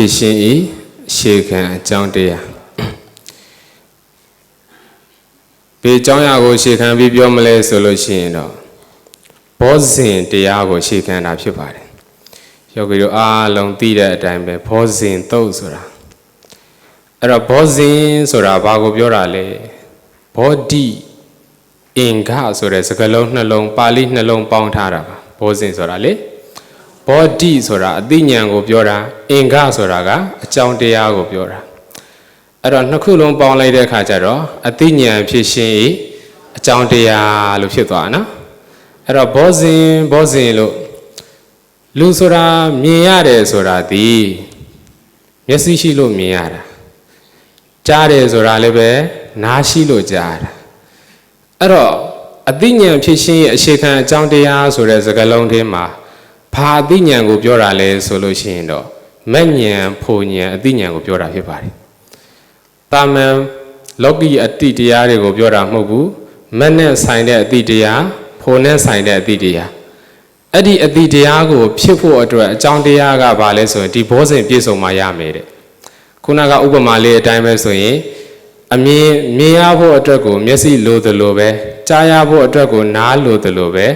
ရှင်ဤရှေခံအကြောင်းတရားဘေးအကြောင်းအရာကိုရှေခံပြီးပြောမလဲဆိုလို့ရှိရင်တော့ဘောဇဉ်တရားကိုရှေခံတာဖြစ်ပါတယ်ယောဂီတို့အားလုံးသိတဲ့အတိုင်းပဲဘောဇဉ်သုတ်ဆိုတာအဲ့တော့ဘောဇဉ်ဆိုတာဘာကိုပြောတာလဲဘောဓိအင်္ဂဆိုတဲ့စကားလုံးနှလုံးပါဠိနှလုံးပေါင်းထားတာပါဘောဇဉ်ဆိုတာလေဘောဓိဆိုတာအသိဉာဏ်ကိုပြောတာအင်္ဂဆိုတာကအကြောင်းတရားကိုပြောတာအဲ့တော့နှစ်ခုလုံးပေါင်းလိုက်တဲ့အခါကျတော့အသိဉာဏ်ဖြစ်ရှင်ဤအကြောင်းတရားလို့ဖြစ်သွားနော်အဲ့တော့ဘောဇဉ်လို့လူဆိုတာမြင်ရတယ်ဆိုတာဒီမျက်စိရှိလို့မြင်ရတာကြားတယ်ဆိုတာလည်းပဲနားရှိလို့ကြားတာအဲ့တော့အသိဉာဏ်ဖြစ်ရှင်ရဲ့အခြေခံအကြောင်းတရားဆိုတဲ့စကားလုံးထဲမှာဘာအသိဉာဏ်ကိုပြောတာလဲဆိုလို့ရှိရင်တော့မဉ္ဉဏ်ဖို့ဉဏ်အသိဉာဏ်ကိုပြောတာဖြစ်ပါတယ်တာမန်လောကီအတိတရားတွေကိုပြောတာမဟုတ်ဘူးမနဲ့ဆိုင်တဲ့အတိတရားဖို့နဲ့ဆိုင်တဲ့အတိတရားအဲ့ဒီအတိတရားကိုဖြစ်ဖို့အတွက်အကြောင်းတရားကဘာလဲဆိုရင်ဒီဘောဇဉ်ပြည့်စုံမှရမယ်တဲ့ခုနကဥပမာလေးအတိုင်းပဲဆိုရင်အမြင်ရဖို့အတွက်ကိုမျက်စိလိုသလိုပဲကြားရဖို့အတွက်ကိုနားလိုသလိုပဲ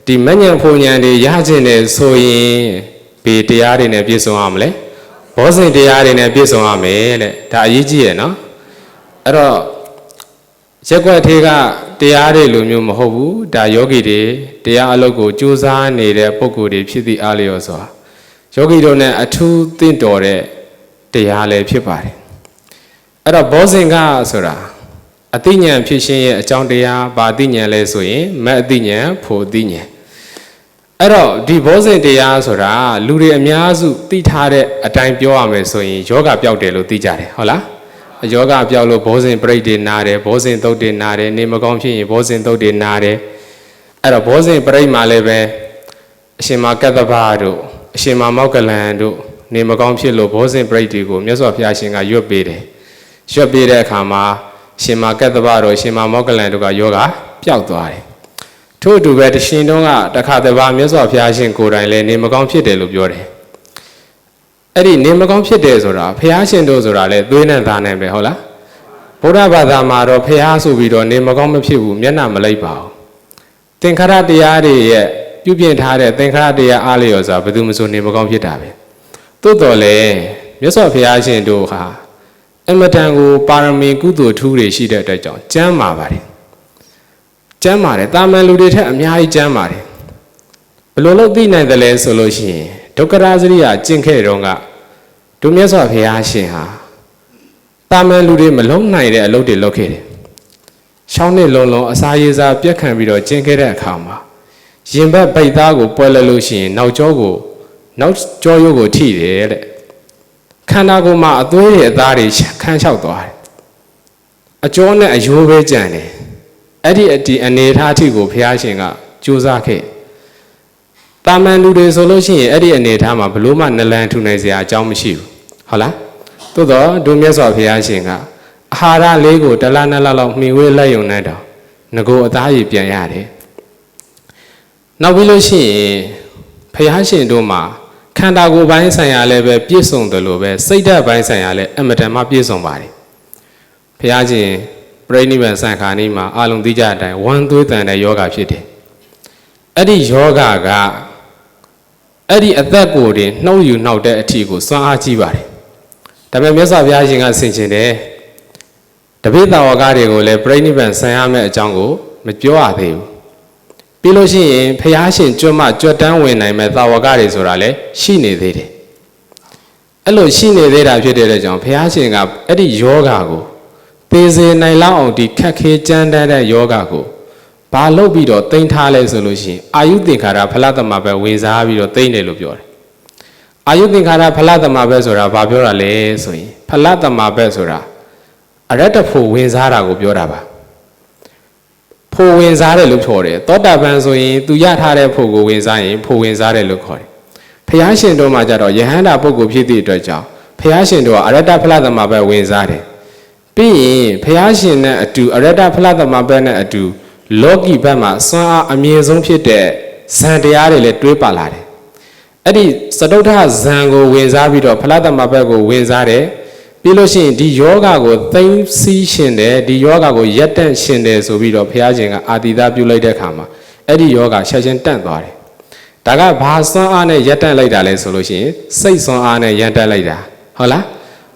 ဒီမဉ္ဉဏ်ဖို့ဉဏ်တွေရခြင်းနဲ့ဆိုရင်ဘယ်တရားတွေနဲ့ပြည့်စုံရမလဲဘောဇဉ်တရားတွေနဲ့ပြည့်စုံရမယ်တဲ့ဒါအရေးကြီးရနော်အဲ့တော့ရက်ွက်သေးကတရားတွေလိုမျိုးမဟုတ်ဘူးဒါယောဂီတွေတရားအလုပ်ကိုကြိုးစားနေတဲ့ပုဂ္ဂိုလ်တွေဖြစ်သည့်အားလျော်စွာယောဂီတို့နဲ့အထူးသင့်တော်တဲ့တရားလည်းဖြစ်ပါတယ်အဲ့တော့ဘောဇဉ်ကဆိုတာအသိဉာဏ်ဖြစ်ခြင်းရဲ့အကြောင်းတရားဘာအသိဉာဏ်လဲဆိုရင်မအသိဉာဏ်ဖို့အသိဉာဏ်အဲ့တော့ဒီဘောဇဉ်တရားဆိုတာလူတွေအများစုသိထားတဲ့အတိုင်းပြောရမယ်ဆိုရင်ယောဂပျောက်တယ်လို့သိကြတယ်ဟုတ်လားယောဂပျောက်လို့ဘောဇဉ်ပြိဋ္ဌိနာတယ်ဘောဇဉ်သုတ်တွေနာတယ်နေမကောင်းဖြစ်ရင်ဘောဇဉ်သုတ်တွေနာတယ်အဲ့တော့ဘောဇဉ်ပြိဋ္ဌိမှာလည်းပဲအရှင်မကတ္တဗတို့အရှင်မမောက္ကလန်တို့နေမကောင်းဖြစ်လို့ဘောဇဉ်ပြိဋ္ဌိကိုမြတ်စွာဘုရားရှင်ကရွတ်ပေးတယ်ရွတ်ပေးတဲ့အခါမှာရှင်မကတ္တဗတို့ရှင်မမောက္ကလန်တို့ကယောဂပျောက်သွားတယ်ထို့အတူပဲတရှင်တုံးကတခါတပါမြတ်စွာဘုရားရှင်ကိုယ်တိုင်လည်းနေမကောင်းဖြစ်တယ်လို့ပြောတယ်အဲ့ဒီနေမကောင်းဖြစ်တယ်ဆိုတာဘုရားရှင်တို့ဆိုတာလည်းသွေးနဲ့သားနဲ့ပဲဟုတ်လားဗုဒ္ဓဘာသာမှာတော့ဘုရားဆိုပြီးတော့နေမကောင်းမဖြစ်ဘူးမျက်နှာမလိုက်ပါဘူးသင်္ခါရတရားတွေရဲ့ပြုပြင်ထားတဲ့သင်္ခါရတရားအားလျော်စွာဘယ်သူမှဆိုနေမကောင်းဖြစ်တာပဲသို့တော်လည်းမြတ်စွာဘုရားရှင်တို့ဟာအမတန်ကိုပါရမီကုသိုလ်ထူးတွေရှိတဲ့အတွက်ကြောင့်ကျမ်းမာပါတယ်ကျမ်းမာတယ်တာမန်လူတွေထက်အများကြီးကျမ်းမာတယ်ဘယ်လိုလုပ်သိနိုင်တယ်လဲဆိုလို့ရှိရင်ဒုက္ခရာစရိယကျင့်ခဲ့တော့ကဒုမြတ်စွာဘုရားရှင်ဟာတာမန်လူတွေမလုံးနိုင်တဲ့အလုပ်တွေလုပ်ခဲ့တယ်ရှောင်းနှစ်လုံးလုံးအစာရေစာပြက်ခံပြီးတော့ကျင့်ခဲ့တဲ့အခါမှာရင်ဘတ်ပိတ်သားကိုပွဲလဲလို့ရှိရင်နောက်ကျောရိုးကိုထိတယ်တဲ့ခန္ဓာကိုယ်မှာအသွေးတွေအသားတွေခန်းလျှောက်သွားတယ်အကျောနဲ့အယိုးပဲကြံတယ်အဲ့ဒီအနေထားအထိကိုဘုရားရှင်ကကြိုးစားခဲ့တာမန်လူတွေဆိုလို့ရှိရင်အဲ့ဒီအနေထားမှာဘလို့မှနလန်ထူနိုင်စရာအကြောင်းမရှိဘူးဟုတ်လားသို့တော့ဒုမြတ်စွာဘုရားရှင်ကအာဟာရလေးကိုတလားနှစ်လောက်မှီဝဲလက်ယုံနဲ့တော့ငကိုအသားရည်ပြန်ရတယ်နောက်ပြီးလို့ရှိရင်ဘုရားရှင်တို့မှာခန္ဓာကိုယ်ပိုင်းဆိုင်ရာလည်းပဲပြည့်စုံတယ်လို့ပဲစိတ်ဓာတ်ပိုင်းဆိုင်ရာလည်းအမတန်မှပြည့်စုံပါတယ်ဘုရားရှင်ပြိဋိဘံစံခါနီးမှာအလုံးသိကြတဲ့အတိုင်းဝမ်းသွေးတန်တဲ့ယောဂဖြစ်တယ်အဲ့ဒီယောဂကအဲ့ဒီအသက်ကိုယ်တွေနှုတ်ယူနှောက်တဲ့အထီကိုစွမ်းအားကြီးပါတယ်ဒါပေမဲ့မြတ်စွာဘုရားရှင်ကဆင်ခြင်တယ်တပိဿဝကတွေကိုလည်းပြိဋိဘံဆံရမယ့်အကြောင်းကိုမပြောရသေးဘူးပြီးလို့ရှိရင်ဘုရားရှင်ကြွတန်းဝင်နိုင်မဲ့သာဝကတွေဆိုတာလည်းရှိနေသေးတယ်အဲ့လိုရှိနေသေးတာဖြစ်တဲ့ကြောင့်ဘုရားရှင်ကအဲ့ဒီယောဂကိုသေစေနိုင်လောက်အောင်ဒီခက်ခဲကြမ်းတမ်းတဲ့ယောဂကိုဘာလုပ်ပြီးတော့တိမ့်ထားလဲဆိုလို့ရှိရင်အာယုသင်္ခါရဖလသမပဲဝင်စားပြီးတော့တိမ့်တယ်လို့ပြောတယ်အာယုသင်္ခါရဖလသမပဲဆိုတာဘာပြောတာလဲဆိုရင်ဖလသမပဲဆိုတာအရတ္တဖို့ဝင်စားတာကိုပြောတာပါဖို့ဝင်စားတယ်လို့ခေါ်တယ်သောတာပန်ဆိုရင်သူရထားတဲ့ဖို့ကိုဝင်စားရင်ဖို့ဝင်စားတယ်လို့ခေါ်တယ်ဘုရားရှင်တို့မှာကြတော့ယဟန္တာပုဂ္ဂိုလ်ဖြစ်သည့်အတွက်ကြောင့်ဘုရားရှင်တို့ကအရတ္တဖလသမပဲဝင်စားတယ်ပြီးရင်ဘုရားရှင်နဲ့အတူအရတ္တဖလသမပဲနဲ့အတူလောကီဘက်မှာစွမ်းအားအမြင့်ဆုံးဖြစ်တဲ့ဇန်တရားတွေလည်းတွေးပါလာတယ် အဲ့ဒီစတုထဇံကိုဝင်စားပြီးတော့ဖလားတမဘက်ကိုဝင်စားတယ်ပြီးလို့ရှိရင်ဒီယောဂကိုသိမ့်စီးရှင်တယ်ဒီယောဂကိုရက်တန့်ရှင်တယ်ဆိုပြီးတော့ဘုရားရှင်ကအာတိသပြုလိုက်တဲ့အခါမှာအဲ့ဒီယောဂဆက်ရှင်တန့်သွားတယ်ဒါကဘာစွမ်းအားနဲ့ရက်တန့်လိုက်တာလဲဆိုလို့ရှိရင်စိတ်စွမ်းအားနဲ့ရက်တန့်လိုက်တာဟုတ်လား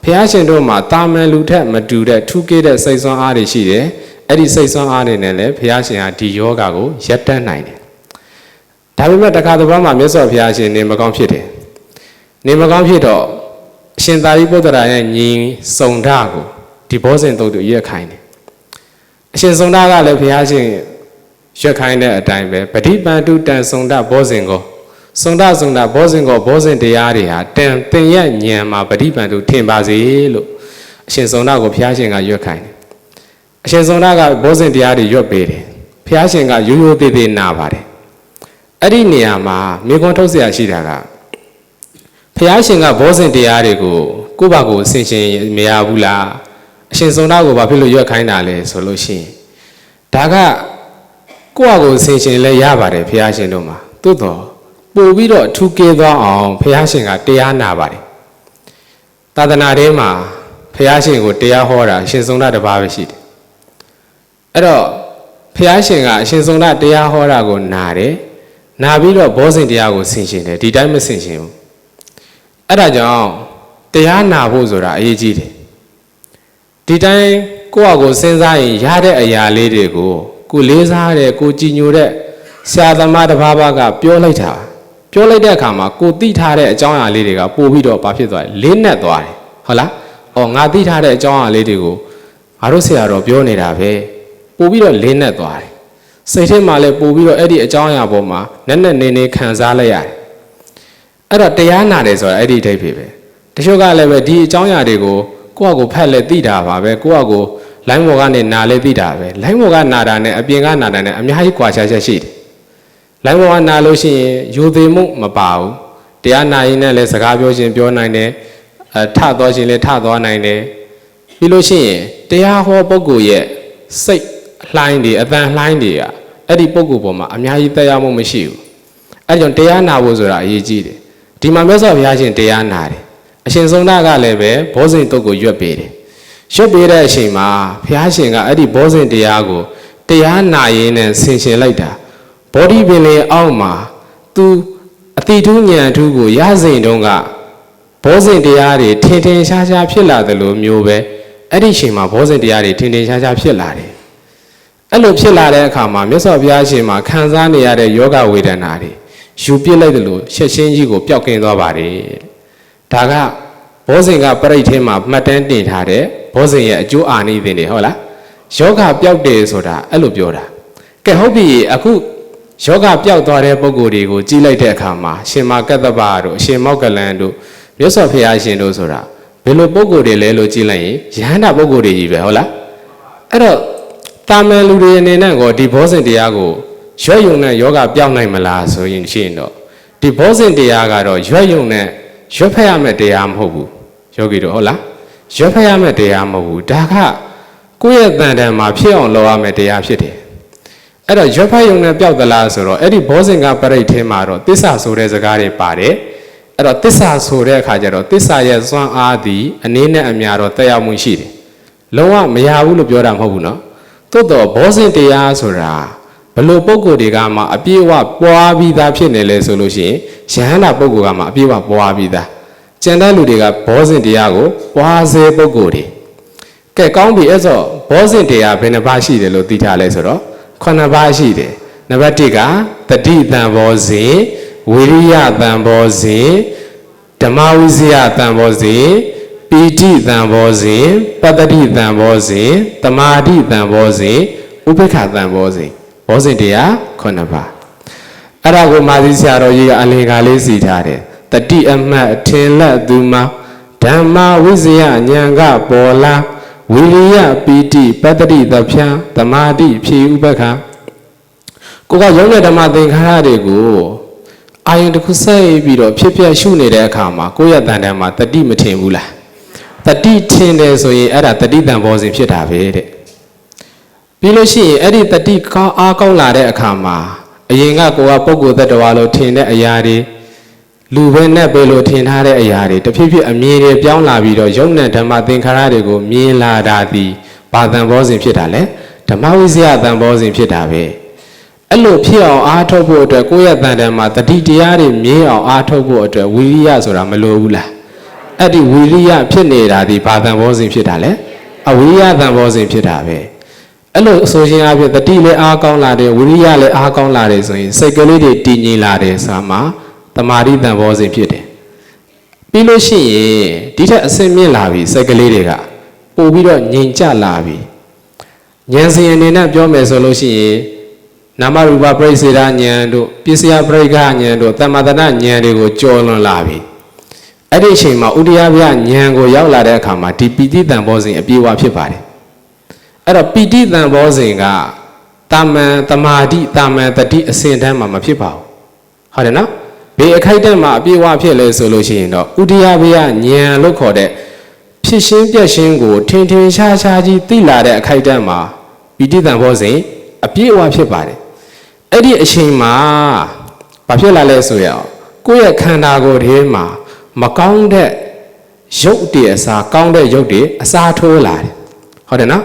ဘုရားရှင်တို့မှာတာမန်လူထက်မတူတဲ့ထူးကဲတဲ့စိတ်စွမ်းအားတွေရှိတယ်အဲ့ဒီစိတ်စွမ်းအားတွေနဲ့လည်းဘုရားရှင်ကဒီယောဂကိုရက်တန့်နိုင်တယ်ဒါပေမဲ့တခါတစ်ပတ်မှာမြတ်စွာဘုရားရှင်နေမကောင်းဖြစ်တယ်နေမကောင်းဖြစ်တော့အရှင်သာရိပုတ္တရာရဲ့ညီစုံဓာကိုဒီဘောဇဉ်တုတ်တူရက်ခိုင်းတယ်အရှင်စုံဓာကလည်းဘုရားရှင်ရက်ခိုင်းတဲ့အတိုင်းပဲပဋိပန္တုတန်စုံဓာဘောဇဉ်ကိုစုံဓာဘောဇဉ်ကိုဘောဇဉ်တရားတွေဟာတန်သင်ရဉာဏ်မှာပဋိပန္တုထင်ပါစေလို့အရှင်စုံဓာကိုဘုရားရှင်ကရက်ခိုင်းတယ်အရှင်စုံဓာကဘောဇဉ်တရားတွေရွတ်ပေးတယ်ဘုရားရှင်ကရိုးရိုးသေးသေးနာပါတယ်အဲ့ဒီနေရာမှာမြေခွန်းထုတ်เสียရှိတာကဘုရားရှင်ကဘောဇဉ်တရားတွေကိုကိုယ့်ဘာကိုဆင်ရှင်မရဘူးလားအရှင်စုံဓာကိုဘာဖြစ်လို့ရွက်ခိုင်းတာလဲဆိုလို့ရှိရင်ဒါကကိုယ့်ဘာကိုဆင်ရှင်လဲရပါတယ်ဘုရားရှင်တို့မှာသို့တော့ပို့ပြီးတော့ထူးကဲသွားအောင်ဘုရားရှင်ကတရားနာပါတယ်သာသနာထဲမှာဘုရားရှင်ကိုတရားဟောတာအရှင်စုံဓာတစ်ပါးပဲရှိတယ်အဲ့တော့ဘုရားရှင်ကအရှင်စုံဓာတရားဟောတာကိုနာတယ်နာပြီးတော့ဘောဇဉ်တရားကိုဆင်ရှင်တယ်ဒီတိုင်းမဆင်ရှင်ဘူးအဲ့ဒါကြောင့်တရားနာဖို့ဆိုတာအရေးကြီးတယ်ဒီတိုင်းကိုယ့်အကိုစဉ်းစားရင်ရတဲ့အရာလေးတွေကိုကိုလေးစားတဲ့ကိုကြည်ညိုတဲ့ဆရာသမားတစ်ပါးပါးကပြောလိုက်တဲ့အခါမှာကိုသိထားတဲ့အကြောင်းအရာလေးတွေကပို့ပြီးတော့ဘာဖြစ်သွားလဲလေးနက်သွားတယ်ဟုတ်လားအော်ငါသိထားတဲ့အကြောင်းအရာလေးတွေကိုငါတို့ဆရာတော်ပြောနေတာပဲပို့ပြီးတော့လေးနက်သွားတယ်စိတ်ထဲမှာလည်းပို့ပြီးတော့အဲ့ဒီအကြောင်းအရာပေါ်မှာနက်နက်နေနေခံစားလိုက်ရတယ်အဲ့တော့တရားနာတယ်ဆိုတာအဲ့ဒီအဓိပ္ပာယ်ပဲတချို့ကလည်းပဲဒီအကြောင်းအရာတွေကိုကိုယ့်အကိုဖတ်လဲသိတာပါပဲကိုယ့်အကိုလိုင်းပေါ်ကနေနာလဲသိတာပဲလိုင်းပေါ်ကနာတာနဲ့အပြင်ကနာတာနဲ့အများကြီးကွာခြားချက်ရှိတယ်လိုင်းပေါ်ကနာလို့ရှိရင်ယူသေးမှုမပါဘူးတရားနာရင်လည်းစကားပြောခြင်းပြောနိုင်တယ်ထသွားခြင်းလည်းထသွားနိုင်တယ်ပြီးလို့ရှိရင်တရားဟောပုဂ္ဂိုလ်ရဲ့စိတ်လှိုင်းတွေအတန်လှိုင်းတွေကအဲ့ဒီပုဂ္ဂိုလ်ပေါ်မှာအများကြီးသက်ရောက်မှုမရှိဘူးအဲ့ကြောင့်တရားနာဖို့ဆိုတာအရေးကြီးတယ်ဒီမှာမြတ်စွာဘုရားရှင်တရားနာတယ်အရှင်စုံဓာကလည်းပဲဘောဇဉ်တုတ်ကိုရွတ်ပေးတယ်ရွတ်ပေးတဲ့အချိန်မှာဘုရားရှင်ကအဲ့ဒီဘောဇဉ်တရားကိုတရားနာရင်းနဲ့ဆင်ရှင်လိုက်တာဘောဓိပင်လေအောက်မှာသူအတိတူးဉာဏ်ထူးကိုရစဉ်တုန်းကဘောဇဉ်တရားတွေထင်ထင်ရှားရှားဖြစ်လာတယ်လို့မျိုးပဲအဲ့ဒီအချိန်မှာဘောဇဉ်တရားတွေထင်ထင်ရှားရှားဖြစ်လာတယ်အဲ့လိုဖြစ်လာတဲ့အခါမှာမြတ်စွာဘုရားရှင်မှာခံစားနေရတဲ့ယောဂဝေဒနာတွေယူပြစ်လိုက်တယ်လို့ရှက်ရှင်းကြီးကိုပျောက်ကင်းသွားပါတယ်ဒါကဘောဇဉ်ကပရိတ်ထဲမှာမှတ်တမ်းတင်ထားတဲ့ဘောဇဉ်ရဲ့အကျိုးအာနိသင်တွေဟုတ်လားယောဂပျောက်တယ်ဆိုတာအဲ့လိုပြောတာကဲဟုတ်ပြီအခုယောဂပျောက်သွားတဲ့ပုံကိုယ်တွေကိုကြည့်လိုက်တဲ့အခါမှာရှင်မကတ္တဗတို့အရှင်မောက္ကလန်တို့မြတ်စွာဘုရားရှင်တို့ဆိုတာဘယ်လိုပုံကိုယ်တွေလဲလို့ကြည့်လိုက်ရင်ယဟန္တာပုံကိုယ်တွေကြီးပဲဟုတ်လားအဲ့တော့တာမန်လူတွေအနေနဲ့ကိုဒီဘောဇဉ်တရားကိုရွက်ယုံနဲ့ယောဂပြောင်းနိုင်မလားဆိုရင်ရှိရင်တော့ဒီဘောဇဉ်တရားကတော့ရွက်ယုံနဲ့ရွက်ဖက်ရမယ့်တရားမဟုတ်ဘူးယောဂီတို့ဟုတ်လားရွက်ဖက်ရမယ့်တရားမဟုတ်ဘူးဒါကကိုယ့်ရဲ့တန်တန်မှာဖြစ်အောင်လုပ်ရမယ့်တရားဖြစ်တယ်အဲ့တော့ရွက်ဖက်ယုံနဲ့ပျောက်သလားဆိုတော့အဲ့ဒီဘောဇဉ်ကပရိတ်ထဲမှာတော့သစ္စာဆိုတဲ့စကားတွေပါတယ်အဲ့တော့သစ္စာဆိုတဲ့အခါကျတော့သစ္စာရဲ့စွမ်းအားသည်အနည်းနဲ့အများတော့တက်ရောက်မှုရှိတယ်လုံးဝမရဘူးလို့ပြောတာမဟုတ်ဘူးနော်သို့တော့ဘောဇဉ်တရားဆိုတာဘလို့ပုံကိုယ်တွေကမှအပြည့်အဝပွားပြီးသားဖြစ်နေလဲဆိုလို့ရှိရင်ယဟန္တာပုံကိုယ်ကမှအပြည့်အဝပွားပြီးသားကျန်တဲ့လူတွေကဘောဇဉ်တရားကိုပွားစေပုံကိုယ်တွေကဲကောင်းပြီအဲ့ဆိုဘောဇဉ်တရားဘယ်နှပါးရှိတယ်လို့သိထားလဲဆိုတော့9ပါးရှိတယ်နံပါတ်1ကတတိတံဘောဇဉ်ဝိရိယတံဘောဇဉ်ဓမ္မဝိဇ္ဇယတံဘောဇဉ်ပီတိတံဘောဇဉ်ပတ္တိတံဘောဇဉ်သမာဓိတံဘောဇဉ်ဥပေက္ခတံဘောဇဉ်ဘောဇဉ်တရား9ပါးအဲ့ဒါကိုမာသီဆရာတော်ကြီးကအလင်္ကာလေးစီထားတယ်တတိအမှတ်အထင်လက်သူမှာဓမ္မဝိဇ္ဇယဉာဏ်ကပေါ်လာဝိရိယပီတိပတ္တိသဖြံသမာဓိဖြည့်ဥပေက္ခကိုကရုံးတဲ့ဓမ္မသင်္ခါရတွေကိုအာယုန်တစ်ခုစိုက်ပြီးတော့ဖြစ်ဖြစ်ရှုနေတဲ့အခါမှာကိုယ့်ရဲ့တန်တန်မှာတတိမထင်ဘူးလားတတိထင်တယ်ဆိုရင်အဲ့ဒါတတိတံဘောဇဉ်ဖြစ်တာပဲတဲ့ပြီးလို့ရှိရင်အဲ့ဒီတတိကောင်းအားကောင်းလာတဲ့အခါမှာအရင်ကကိုကပုဂ္ဂိုလ်သတ္တဝါလို့ထင်တဲ့အရာတွေ လူပဲနဲ့ပဲလို့ထင်ထားတဲ့အရာတွေတဖြည်းဖြည်းအမြင်တွေပြောင်းလာပြီးတော့ယုံနဲ့ဓမ္မသင်္ခါရတွေကိုမြင်လာတာဒီဘာတန်ဘောစဉ်ဖြစ်တာလဲဓမ္မဝိဇ္ဇာတန်ဘောစဉ်ဖြစ်တာပဲအဲ့လိုဖြစ်အောင်အားထုတ်ဖို့အတွက်ကိုယ့်ရဲ့တန်တန်မှာတတိတရားတွေမြင်အောင်အားထုတ်ဖို့အတွက်ဝီရိယဆိုတာမလိုဘူးလားအဲ့ဒီဝီရိယဖြစ်နေတာဒီဘာတန်ဘောစဉ်ဖြစ်တာလဲအဝိရိယတန်ဘောစဉ်ဖြစ်တာပဲအဲ့လိုဆိုရှင်အဖြစ်တတိလည်းအားကောင်းလာတယ်ဝိရိယလည်းအားကောင်းလာတယ်ဆိုရင်စိတ်ကလေးတွေတည်ငြိမ်လာတယ်ဆိုတာမှာတမာတိတန်ဘောစဉ်ဖြစ်တယ်ပြီးလို့ရှိရင်ဒီထက်အဆင့်မြင့်လာပြီစိတ်ကလေးတွေကပို့ပြီးတော့ငြိမ်ကျလာပြီဉာဏ်စဉ်အနေနဲ့ပြောမယ်ဆိုလို့ရှိရင်နာမရူပပရိစ္ဆေဒဉာဏ်တို့ပစ္စယပရိက္ခဉာဏ်တို့သမ္မာတဏဉာဏ်တွေကိုကျော်လွန်လာပြီအဲ့ဒီအချိန်မှာဥဒိယဗျဉာဏ်ကိုရောက်လာတဲ့အခါမှာဒီပီတိတန်ဘောစဉ်အပြည့်အဝဖြစ်ပါတယ်အဲ့တော့ပီတိတန်ဘောစဉ်ကတာမန်တမာတိတာမန်တတိအစဉ်တန်းမှာမဖြစ်ပါဘူးဟုတ်တယ်နော်ဘေးအခိုက်အတန့်မှာအပြည့်အဝဖြစ်လဲဆိုလို့ရှိရင်တော့ဥဒိယဗျဉာဏ်လို့ခေါ်တဲ့ဖြစ်ရှင်းပြက်ရှင်းကိုထင်ထင်ရှားရှားကြီးသိလာတဲ့အခိုက်အတန့်မှာပီတိတန်ဘောစဉ်အပြည့်အဝဖြစ်ပါတယ်အဲ့ဒီအချိန်မှာဘာဖြစ်လာလဲဆိုရအောင်ကိုယ့်ရဲ့ခန္ဓာကိုယ်ထဲမှာမကောင်းတဲ့ရုပ်တွေအစားကောင်းတဲ့ရုပ်တွေအစားထိုးလာတယ်ဟုတ်တယ်နော်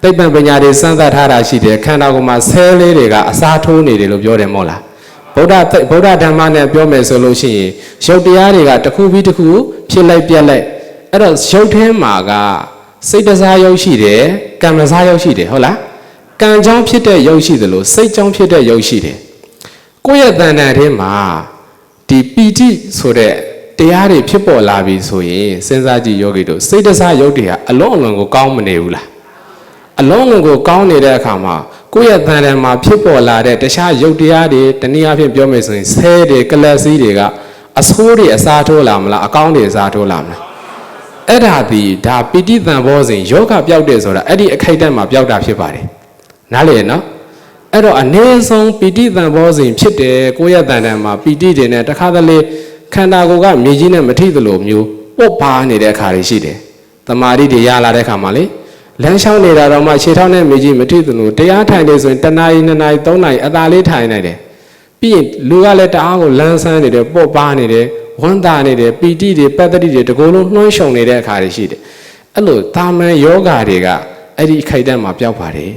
သိပ္ပံပညာတွေစမ်းသပ်ထားတာရှိတယ်ခန္ဓာကိုယ်မှာဆဲလေးတွေကအစားထိုးနေတယ်လို့ပြောတယ်မဟုတ်လားဗုဒ္ဓဓမ္မနဲ့ပြောမယ်ဆိုလို့ရှိရင်ရုပ်တရားတွေကတစ်ခုပြီးတစ်ခုဖြစ်လိုက်ပြက်လိုက်အဲ့တော့ရုပ်ထဲမှာကစိတ်တစားရုပ်ရှိတယ်ကံတစားရုပ်ရှိတယ်ဟုတ်လားကံကြောင့်ဖြစ်တဲ့ရုပ်ရှိသလိုစိတ်ကြောင့်ဖြစ်တဲ့ရုပ်ရှိတယ်ကိုယ့်ရဲ့တဏ္ဍာထဲမှာဒီပီတိဆိုတဲ့တရားတွေဖြစ်ပေါ်လာပြီဆိုရင်စဉ်းစားကြည့်ယောဂီတို့စိတ်တစားရုပ်တွေဟာအလုံးအလွန်ကိုကောင်းမနေဘူးလားအလုံးအလွန်ကိုကောင်းနေတဲ့အခါမှာကိုယ့်ရဲ့တဏ္ဍာမှာဖြစ်ပေါ်လာတဲ့တခြားရုပ်တရားတွေတနည်းအားဖြင့်ပြောမယ်ဆိုရင်ဆဲတွေကလပ်စည်းတွေကအဆိုးတွေအစားထိုးလာမလားအကောင်းတွေအစားထိုးလာမလားအဲ့ဒါဒီဒါပီတိတန်ဘောစဉ်ယောဂပျောက်တယ်ဆိုတာအဲ့ဒီအခိုက်အတန့်မှာပျောက်တာဖြစ်ပါတယ်နားလည်နော်အဲ့တော့အနည်းဆုံးပီတိတန်ဘောစဉ်ဖြစ်တယ်ကိုယ့်ရဲ့တန်တန်မှာပီတိတွေနဲ့တခါတလေခန္ဓာကိုယ်ကမြေကြီးနဲ့မထိသလိုမျိုးပုတ်ပါနေတဲ့အခါတွေရှိတယ်တမာတိတွေရလာတဲ့အခါမှာလေလမ်းလျှောက်နေတာတော့မှခြေထောက်နဲ့မြေကြီးမထိသလိုတရားထိုင်နေဆိုရင်တနာရီ2နာရီ3နာရီအသာလေးထိုင်နေတယ်ပြီးရင်လူကလည်းတအားကိုလမ်းဆန်းနေတယ်ပုတ်ပါနေတယ်ဝမ်းသာနေတယ်ပီတိတွေပတ္တိတွေတကိုယ်လုံးနှွှမ်းရှုံနေတဲ့အခါတွေရှိတယ်အဲ့လိုတာမန်ယောဂတွေကအဲ့ဒီခိုက်တန်းမှာပျောက်ပါတယ်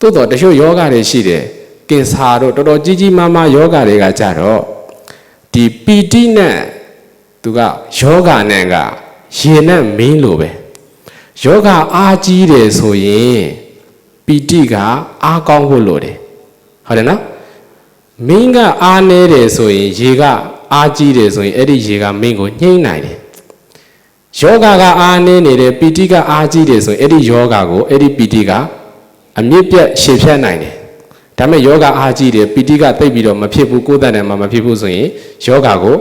သို့တော့တချို့ယောဂတွေရှိတယ်ကင်ဆာတို့တော်တော်ကြီးကြီးမားမားယောဂတွေကကြတော့ဒီပီတိနဲ့သူကယောဂနဲ့ကရေနဲ့မင်းလိုပဲယောဂအားကြီးတယ်ဆိုရင်ပီတိကအားကောင်းဖို့လိုတယ်ဟုတ်တယ်နော်မင်းကအားနေတယ်ဆိုရင်ရေကအားကြီးတယ်ဆိုရင်အဲ့ဒီရေကမင်းကိုညှိနိုင်တယ်ယောဂကအားနေနေတယ်ပီတိကအားကြီးတယ်ဆိုရင်အဲ့ဒီယောဂကိုအဲ့ဒီပီတိကအမြင့်ပြတ်ရှည်ဖြတ်နိုင်တယ်ဒါပေမဲ့ယောဂအားကြီးတယ်ပီတိကတိတ်ပြီးတော့မဖြစ်ဘူးကိုယ်တန်တယ်မှာမဖြစ်ဘူးဆိုရင်ယောဂကို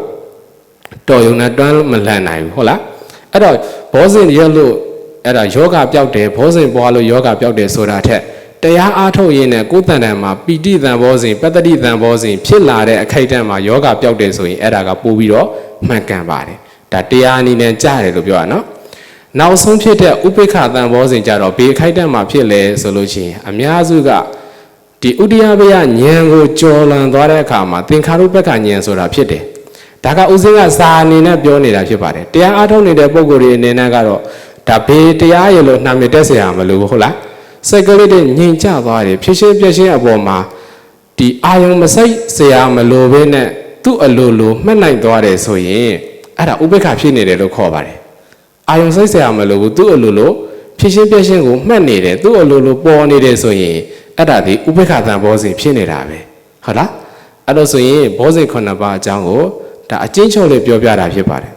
တော်ရုံနဲ့တွန်းမလှန်နိုင်ဘူးဟုတ်လားအဲ့တော့ဘောဇင်ရလို့အဲ့ဒါယောဂပျောက်တယ်ဘောဇင်ပွားလို့ယောဂပျောက်တယ်ဆိုတာထက်တရားအားထုတ်ရင်းနဲ့ကိုယ်တန်တယ်မှာပီတိတန်ဘောဇင်ပတ္တိတန်ဘောဇင်ဖြစ်လာတဲ့အခိုက်အတန့်မှာယောဂပျောက်တယ်ဆိုရင်အဲ့ဒါကပို့ပြီးတော့မှန်ကန်ပါတယ်ဒါတရားအနေနဲ့ကြားတယ်လို့ပြောရနော်နောက်ဆုံးဖြစ်တဲ့ဥပိ္ပခတန်ဘောဇင်ကြတော့ဘေးခိုက်တန့်မှာဖြစ်လဲဆိုလို့ရှိရင်အများစုကဒီဥဒိယဘယဉာဏ်ကိုကျော်လွန်သွားတဲ့အခါမှာသင်္ခါရုပ္ပကဉာဏ်ဆိုတာဖြစ်တယ်ဒါကဥစဉ်ကစာအနေနဲ့ပြောနေတာဖြစ်ပါတယ်တရားအားထုတ်နေတဲ့ပုဂ္ဂိုလ်တွေအနေနဲ့ကတော့ဒါဘေးတရားရလို့နှာမြတက်เสียရမလို့ဟုတ်လားစိတ်ကလေးတွေငြိမ်ကျသွားတယ်ဖြစ်ရှင်းပြည့်ရှင်းအပေါ်မှာဒီအာယုံမစိတ်เสียရမလို့ပဲနဲ့သူ့အလိုလိုမှတ်နိုင်သွားတယ်ဆိုရင်အဲ့ဒါဥပိ္ပခဖြစ်နေတယ်လို့ခေါ်ပါတယ်အာယုံစိတ်เสียရမလို့သူ့အလိုလိုဖြစ်ရှင်းပြည့်ရှင်းကိုမှတ်နေတယ်သူ့အလိုလိုပေါ်နေတယ်ဆိုရင်အဲ့ဒါဒီဥပိ္ပခတန်ဘောဇင်ဖြစ်နေတာပဲဟုတ်လားအဲ့တော့ဆိုရင်ဘောဇင်9ပါးအကြောင်းကိုဒါအကျဉ်းချုပ်လေးပြောပြတာဖြစ်ပါတယ်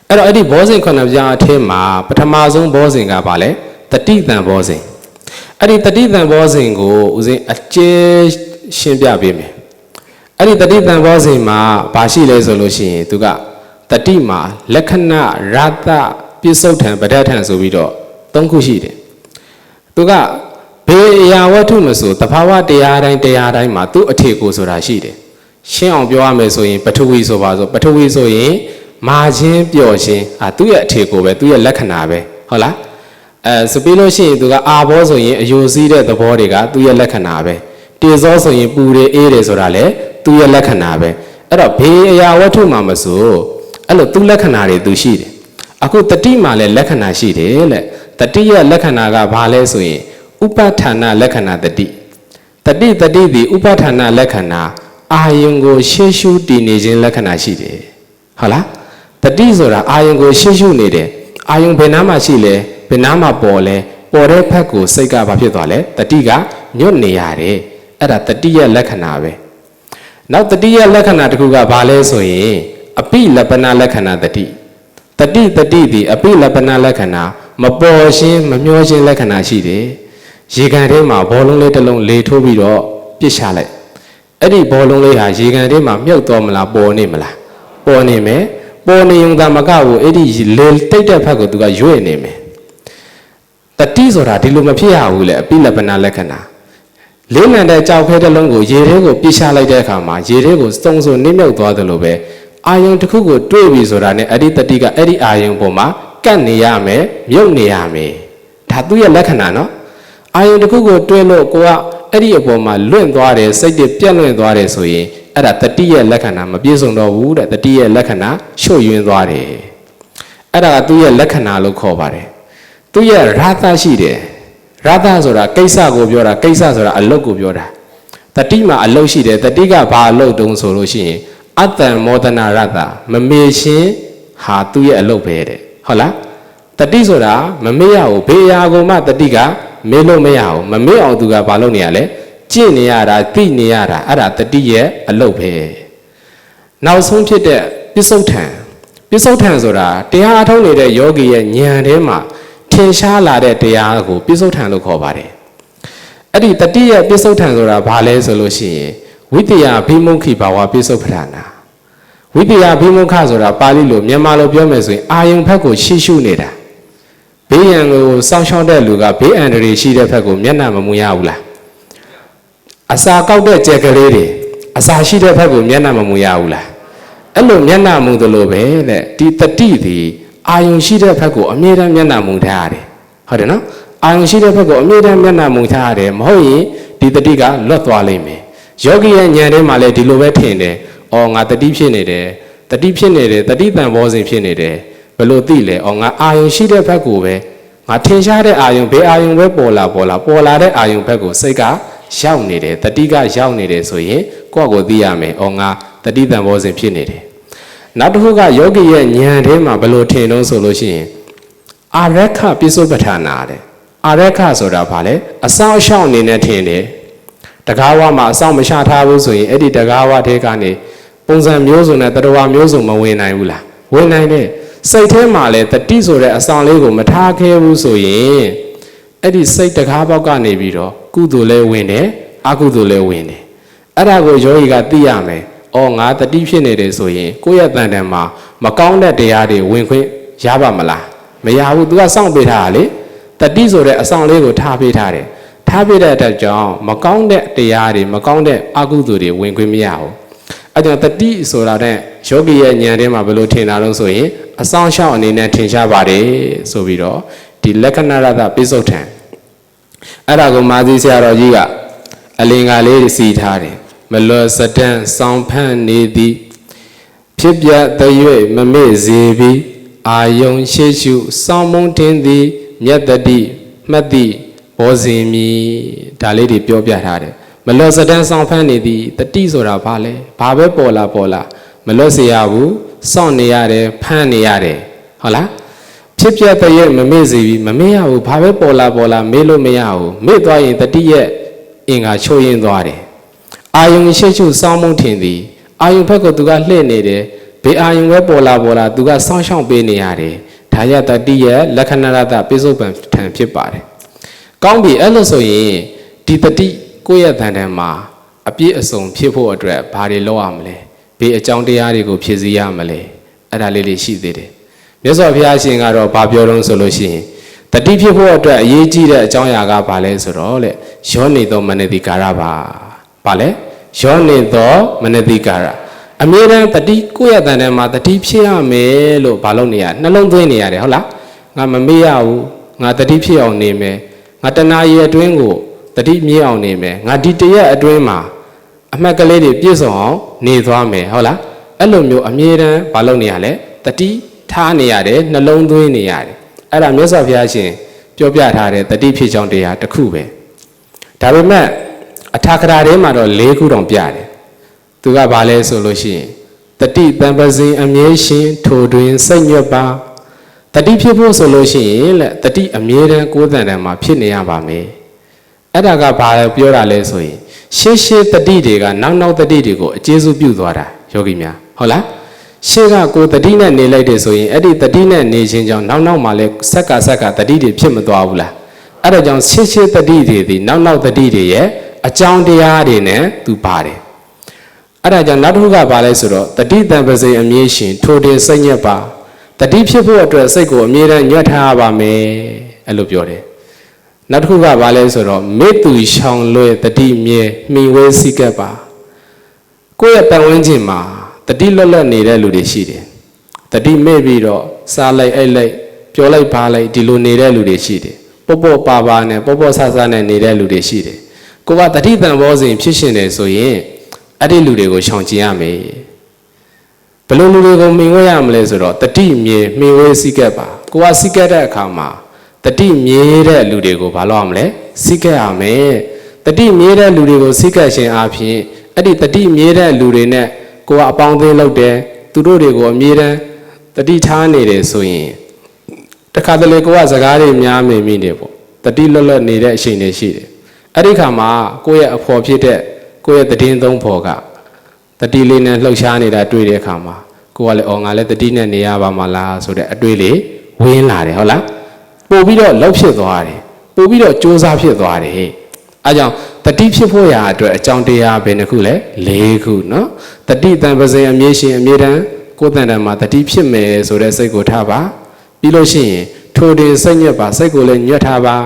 အဲ့တော့အဲ့ဒီဘောဇင်9ပါးအထက်မှာပထမဆုံးဘောဇင်ကဘာလဲတတိတန်ဘောဇင်အဲ့ဒီတတိတန်ဘောဇင်ကိုဦးဇင်းအကျဉ်းရှင်းပြပေးမယ်အဲ့ဒီတတိတန်ဘောဇင်မှာဘာရှိလဲဆိုလို့ရှိရင်သူကတတိမှာလက္ခဏရတပြစ္ဆုတ်ထံပဋ္ဌထံဆိုပြီးတော့3ခုရှိတယ်သူကဘေးအရာဝတ္ထုမဆိုတဘာဝတရားတိုင်းမှာသူ့အထေကိုဆိုတာရှိတယ်ရှင်းအောင်ပြောရမယ်ဆိုရင်ပထဝီဆိုပါဆိုပထဝီဆိုရင်မာခြင်းပျော်ခြင်းသူ့ရဲ့အထေကိုပဲသူ့ရဲ့လက္ခဏာပဲဟုတ်လားဆိုပြီးလို့ရှိရင်သူကအာဘောဆိုရင်အယိုစီးတဲ့သဘောတွေကသူ့ရဲ့လက္ခဏာပဲတေဇောဆိုရင်ပူတယ်အေးတယ်ဆိုတာလေသူ့ရဲ့လက္ခဏာပဲ အဲ့တော့ဘေးအရာဝတ္ထုမှာမဆိုအဲ့လိုသူလက္ခဏာတွေသူရှိတယ်အခုတတိမှာလည်းလက္ခဏာရှိတယ်လေတတိရဲ့လက္ခဏာကဘာလဲဆိုရင်ဥပဌာဏလက္ခဏာတတိသည်ဥပဌာဏလက္ခဏာအာယုံကိုရှေ့ရှုတည်နေခြင်းလက္ခဏာရှိတယ်ဟုတ်လားတတိဆိုတာအာယုံကိုရှေ့ရှုနေတယ်အာယုံဘယ်နားမှာရှိလဲဘယ်နားမှာပေါ်လဲပေါ်တဲ့ဖက်ကိုစိတ်ကဘာဖြစ်သွားလဲတတိကညွတ်နေရတယ်အဲ့ဒါတတိရဲ့လက္ခဏာပဲနောက်တတိရဲ့လက္ခဏာတစ်ခုကဘာလဲဆိုရင်အပိလပ္ပနာလက္ခဏာတတိသည်အပိလပ္ပနာလက္ခဏာမပေါ်ရှင်းမမျောရှင်းလက္ခဏာရှိတယ်ရေကန်ထဲမှာဘောလုံးလေးတစ်လုံးလေထိုးပြီးတော့ပြစ်ချလိုက်အဲ့ဒီဘောလုံးလေးဟာရေကန်ထဲမှာမြုပ်သွားမလားပေါ်နေမလားပေါ်နေမယ်ပေါ်နေုံသာမကဘူးအဲ့ဒီလေတိတ်တဲ့ဖက်ကိုသူကရွေ့နေမယ်တတိဆိုတာဒီလိုမဖြစ်ရဘူးလေအပိလပ္ပနာလက္ခဏာလေးလံတဲ့ကြောက်ခဲတစ်လုံးကိုရေထဲကိုပြစ်ချလိုက်တဲ့အခါမှာရေထဲကိုစုံစုံနစ်မြုပ်သွားတယ်လို့ပဲအာယုံတစ်ခုကိုတွေးပြီဆိုတာနဲ့အဲ့ဒီတတိကအဲ့ဒီအာယုံပေါ်မှာကတ်နေရမယ်မြုပ်နေရမယ်ဒါသူ့ရဲ့လက္ခဏာနော်အာယုံတစ်ခုကိုတွေးလို့ကိုကအဲ့ဒီအပေါ်မှာလွင့်သွားတယ်စိတ်တွေပြက်လွင့်သွားတယ်ဆိုရင်အဲ့ဒါတတိရဲ့လက္ခဏာမပြည့်စုံတော့ဘူးတဲ့တတိရဲ့လက္ခဏာချွတ်ယွင်းသွားတယ်အဲ့ဒါကသူ့ရဲ့လက္ခဏာလို့ခေါ်ပါတယ်သူ့ရဲ့ရာသရှိတယ်ရာသဆိုတာကိစ္စကိုပြောတာကိစ္စဆိုတာအလုပ်ကိုပြောတာတတိမှာအလုပ်ရှိတယ်တတိကဘာအလုပ်တုံးဆိုလို့ရှိရင်အတ္တမောဒနာရတမမေရှင်ဟာသူ့ရဲ့အလုပ်ပဲတဲ့ဟုတ်လားတတိဆိုတာမမေ့ရဘူးဘေးရာကိုမှတတိကမေ့လို့မရဘူးမမေ့အောင်သူကဘာလုပ်နေရလဲကြင့်နေရတာသိနေရတာအဲ့ဒါတတိရဲ့အလုပ်ပဲနောက်ဆုံးဖြစ်တဲ့ပစ္စုထံဆိုတာတရားအထုတ်နေတဲ့ယောဂီရဲ့ဉာဏ်ထဲမှာထင်ရှားလာတဲ့တရားကိုပစ္စုထံလို့ခေါ်ပါတယ်အဲ့ဒီတတိရဲ့ပစ္စုထံဆိုတာဘာလဲဆိုလို့ရှိရင်ဝိတ္တယဘိမုခိဘာဝပစ္စုပ္ပဒါနာဝိတ္တယဘိမုခဆိုတာပါဠိလိုမြန်မာလိုပြောမယ်ဆိုရင်အာယုံဘက်ကိုရှေ့ရှုနေတာဘေးရန်ကိုစောင့်ရှောက်တဲ့လူကဘေးအန္တရာယ်ရှိတဲ့ဘက်ကိုမျက်နှာမမူရဘူးလားအစာကောက်တဲ့ကြက်ကလေးတွေအစာရှိတဲ့ဘက်ကိုမျက်နှာမမူရဘူးလားအဲ့လိုမျက်နှာမူသလိုပဲတဲ့ဒီတတိသည်အာယုံရှိတဲ့ဘက်ကိုအမြဲတမ်းမျက်နှာမူထားရတယ်ဟုတ်တယ်နော်အာယုံရှိတဲ့ဘက်ကိုအမြဲတမ်းမျက်နှာမူထားရတယ်မဟုတ်ရင်ဒီတတိကလွတ်သွားလိမ့်မယ်ယောဂီရဲ့ဉာဏ်ထဲမှာလည်းဒီလိုပဲထင်တယ်အော်ငါတတိဖြစ်နေတယ်တတိတန်ဘောစဉ်ဖြစ်နေတယ်ဘယ်လိုသိလဲအော်ငါအာယုံရှိတဲ့ဘက်ကိုပဲငါထင်ရှားတဲ့အာယုံဘေးအာယုံပဲပေါ်လာတဲ့အာယုံဘက်ကိုစိတ်ကရောက်နေတယ်တတိကရောက်နေတယ်ဆိုရင်ကိုယ့်ကိုသိရမယ်အော်ငါတတိတန်ဘောစဉ်ဖြစ်နေတယ်နောက်တစ်ခုကယောဂီရဲ့ဉာဏ်ထဲမှာဘယ်လိုထင်တော့ဆိုလို့ရှိရင်အာရခပစ္စုပ္ပထာနာတဲ့အာရခဆိုတာဘာလဲအဆောင်အရှောက်အနေနဲ့ထင်တယ်တကားဝမှာအဆောင်မရှာထားဘူးဆိုရင်အဲ့ဒီတကားဝထဲကနေပုံစံမျိုးစုံနဲ့တရဝမျိုးစုံမဝင်နိုင်ဘူးလားဝင်နိုင်တယ်စိတ်ထဲမှာလည်းတတိဆိုတဲ့အဆောင်လေးကိုမထားခဲ့ဘူးဆိုရင်အဲ့ဒီစိတ်တကားပေါက်ကနေပြီးတော့ကုသိုလ်လည်းဝင်တယ်အကုသိုလ်လည်းဝင်တယ်အဲ့ဒါကိုယောဂီကသိရမယ်အော်ငါတတိဖြစ်နေတယ်ဆိုရင်ကိုယ့်ရဲ့တန်တန်မှာမကောင်းတဲ့တရားတွေဝင်ခွင့်ရပါမလားမရဘူး तू ကစောင့်ပေးထားတာလေတတိဆိုတဲ့အဆောင်လေးကိုထားပေးထားတယ်ထားပေးတဲ့အတွက်ကြောင့်မကောင်းတဲ့တရားတွေမကောင်းတဲ့အကုသိုလ်တွေဝင်ခွင့်မရဘူးအဲကြောင့်တတိဆိုတာတဲ့ယောဂီရဲ့ဉာဏ်ထဲမှာဘယ်လိုထင်တာလဲဆိုရင်အဆောင်ရှောက်အနေနဲ့ထင်ရှားပါတယ်ဆိုပြီးတော့ဒီလက္ခဏာရတပိစုတ်ထံအဲ့ဒါကိုမာသီဆရာတော်ကြီးကအလင်္ကာလေးစီထားတယ်မလွတ်စတန်စောင်းဖန့်နေသည်ဖြစ်ပြသရွေ့မမေ့စေပြီးအာယုံရှေ့ရှုစောင်းမုံတင်သည်မြတ်တတိမှတ်သည်ဘောဇင်မီဒါလေးတွေပြောပြထားတယ်မလွတ်စတန်စောင်းဖန့်နေသည်တတိဆိုတာဘာလဲဘာပဲပေါ်လာမလွတ်စေရဘူးစောင့်နေရတယ်ဖန့်နေရတယ်ဟုတ်လားဖြစ်ပြသရွေ့မမေ့စေပြီးမမေ့ရဘူးဘာပဲပေါ်လာမေ့လို့မရဘူးမေ့သွားရင်တတိရဲ့အင်္ဂါချိုးရင်းသွားတယ်အာယုံရှိချုစောင်းမုံထင်သည်အာယုံဘက်ကသူကလှည့်နေတယ်ဘေးအာယုံပဲပေါ်လာသူကစောင်းရှောင်းပေးနေရတယ်ဒါရတတိရဲ့လက္ခဏာရတပိစုပန်ထံဖြစ်ပါတယ်ကောင်းပြီအဲ့လို့ဆိုရင်ဒီတတိကိုယ့်ရဲ့တန်တန်မှာအပြည့်အစုံဖြစ်ဖို့အတွက်ဘာတွေလုပ်ရမလဲဘေးအကြောင်းတရားတွေကိုဖြည့်ဆည်းရမလဲအဲ့ဒါလေးရှိသေးတယ်မြတ်စွာဘုရားရှင်ကတော့ဘာပြောတော့ဆိုလို့ရှိရင်တတိဖြစ်ဖို့အတွက်အရေးကြီးတဲ့အကြောင်းအရာကဘာလဲဆိုတော့လေယောနေသောမနတိကာရပါဘာလဲယောနေသောမနတိကာရအမြဲတမ်းတတိကိုယ့်ရဲ့တန်တန်မှာတတိဖြစ်ရမယ်လို့ဘာလို့နေရနှလုံးသွင်းနေရတယ်ဟုတ်လားငါမမေ့ရဘူးငါတတိဖြစ်အောင်နေမယ်ငါတဏှာရဲ့အတွင်းကိုတတိမြဲအောင်နေမယ်ငါဒီတရက်အတွင်းမှာအမှတ်ကလေးတွေပြည့်စုံအောင် နေသွားမယ်ဟုတ်လားအဲ့လိုမျိုးအမြဲတမ်းမလုပ်နေရလဲတတိထားနေရတယ်နှလုံးသွင်းနေရတယ်အဲ့ဒါမြတ်စွာဘုရားရှင်ပြောပြထားတဲ့တတိဖြစ်ကြောင်းတရားတစ်ခုပဲဒါပေမဲ့အထာကရာထဲမှာတော့၄ခုတောင်ပြတယ်သူကဘာလဲဆိုလို့ရှိရင်တတိတံပဇင်အမြဲရှင်ထိုတွင်စိတ်ညွတ်ပါတတိဖြစ်ဖို့ဆိုလို့ရှိရင်လက်တတိအမြဲတမ်းကိုယ်တန်တန်မှာဖြစ်နေရပါမယ်အဲ့ဒါကဘာလဲပြောတာလဲဆိုရင်ရှေးတတိတွေကနောက်တတိတွေကိုအကျေစုပြုသွားတာယောဂီများဟုတ်လားရှေးကကိုယ်တတိနဲ့နေလိုက်တယ်ဆိုရင်အဲ့ဒီတတိနဲ့နေခြင်းကြောင့်နောက်မှာလဲဆက်ကတတိတွေဖြစ်မသွားဘူးလားအဲ့ဒါကြောင့်ရှေးတတိတွေဒီနောက်တတိတွေရဲ့အကြောင်းတရားတွေနဲ့သူပါတယ်အဲ့ဒါကြောင့်နောက်တစ်ခုကဘာလဲဆိုတော့တတိတံပဇေအမြဲရှင်ထိုတင်စိတ်ညက်ပါတတိဖြစ်ဖို့အတွက်စိတ်ကိုအမြဲတမ်းညွတ်ထားပါမယ်အဲ့လိုပြောတယ်နောက်တစ်ခုကဘာလဲဆိုတော့မေတ္တူရှောင်လွဲတတိမြဲမှီဝဲစိကပ်ပါကိုယ့်ရဲ့ပတ်ဝန်းကျင်မှာတတိလွတ်နေတဲ့လူတွေရှိတယ်တတိမဲ့ပြီးတော့စားလိုက်အိတ်လိုက်ပြောလိုက်ပါလိုက်ဒီလိုနေတဲ့လူတွေရှိတယ်ပေါ့ပါနဲ့ပေါ့ဆဆနဲ့နေတဲ့လူတွေရှိတယ်ကိုကတတိတံဘောစဉ်ဖြစ်ရှင်တယ်ဆိုရင်အဲ့ဒီလူတွေကိုရှောင်ကျင်ရမယ်ဘယ်လိုလူတွေကိုမြင်ဝဲရမလဲဆိုတော့တတိမြေမြင်ဝဲစိကပ်ပါကိုကစိကပ်တဲ့အခါမှာတတိမြေတဲ့လူတွေကိုဘာလုပ်ရမလဲစိကပ်ရမယ်တတိမြေတဲ့လူတွေကိုစိကပ်ခြင်းအပြင်အဲ့ဒီတတိမြေတဲ့လူတွေနဲ့ကိုကအပေါင်းအသင်းလုပ်တယ်သူတို့တွေကိုအမြဲတမ်းတတိထားနေတယ်ဆိုရင်တခါတလေကိုကစကားတွေများမိနေပေါ့တတိလွတ်နေတဲ့အချိန်တွေရှိတယ်အဲ့ဒီခါမှာကိုယ့်ရဲ့အဖော်ဖြစ်တဲ့ကိုယ့်ရဲ့တည်င်းသုံးဖော်ကတတိလေးနဲ့လှုပ်ရှားနေတာတွေ့တဲ့အခါမှာကိုကလည်းငါလည်းတတိနဲ့နေရပါမလားဆိုတဲ့အတွေ့လေးဝင်းလာတယ်ဟုတ်လားပို့ပြီးတော့လှုပ်ဖြစ်သွားတယ်ပို့ပြီးတော့ကြိုးစားဖြစ်သွားတယ်အဲကြောင့်တတိဖြစ်ဖို့ရာအတွက်အကြောင်းတရားဘယ်နှခုလဲ၄ခုနော်တတိတံပဇေအမြဲရှင်အမြဲတမ်းကိုယ်တန်တန်မှာတတိဖြစ်မယ်ဆိုတဲ့စိတ်ကိုထားပါပြီးလို့ရှိရင်ထိုတင်စိတ်ညွတ်ပါစိတ်ကိုလည်းညွတ်ထားပါ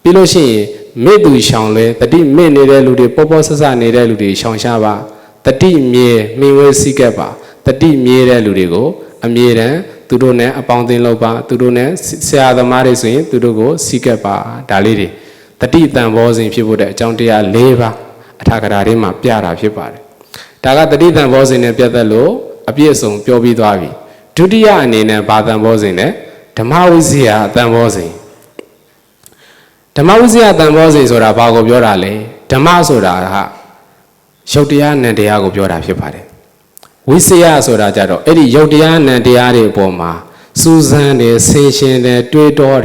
ပြီးလို့ရှိရင်မေတ္တူရှောင်လဲတတိမေ့နေတဲ့လူတွေပေါ့ဆဆနေတဲ့လူတွေရှောင်ရှားပါတတိမြေမြင်ဝဲစိကပ်ပါတတိမြေတဲ့လူတွေကိုအမြဲတမ်းသူတို့နဲ့အပေါင်းအသင်းလုပ်ပါသူတို့နဲ့ဆရာသမားတွေဆိုရင်သူတို့ကိုစိကပ်ပါဒါလေးတွေတတိတန်ဘောစဉ်ဖြစ်ဖို့တဲ့အကြောင်းတရား၄ပါးအထာကရာထဲမှာပြတာဖြစ်ပါတယ်ဒါကတတိတန်ဘောစဉ်နဲ့ပြတ်သက်လို့အပြည့်အစုံပြောပြီးသွားပြီဒုတိယအနေနဲ့ဘာတန်ဘောစဉ်လဲဓမ္မဝိဇ္ဇာတန်ဘောစဉ်ဓမ္မဝိဇ္ဇာတန်ဘောစဉ်ဆိုတာဘာကိုပြောတာလဲဓမ္မဆိုတာကရုပ်တရားနံတရားကိုပြောတာဖြစ်ပါတယ်ဝိဇ္ဇာဆိုတာကြတော့အဲ့ဒီရုပ်တရားနံတရားတွေအပေါ်မှာစူးစမ်းတယ်ဆင်ရှင်းတယ်တွေးတော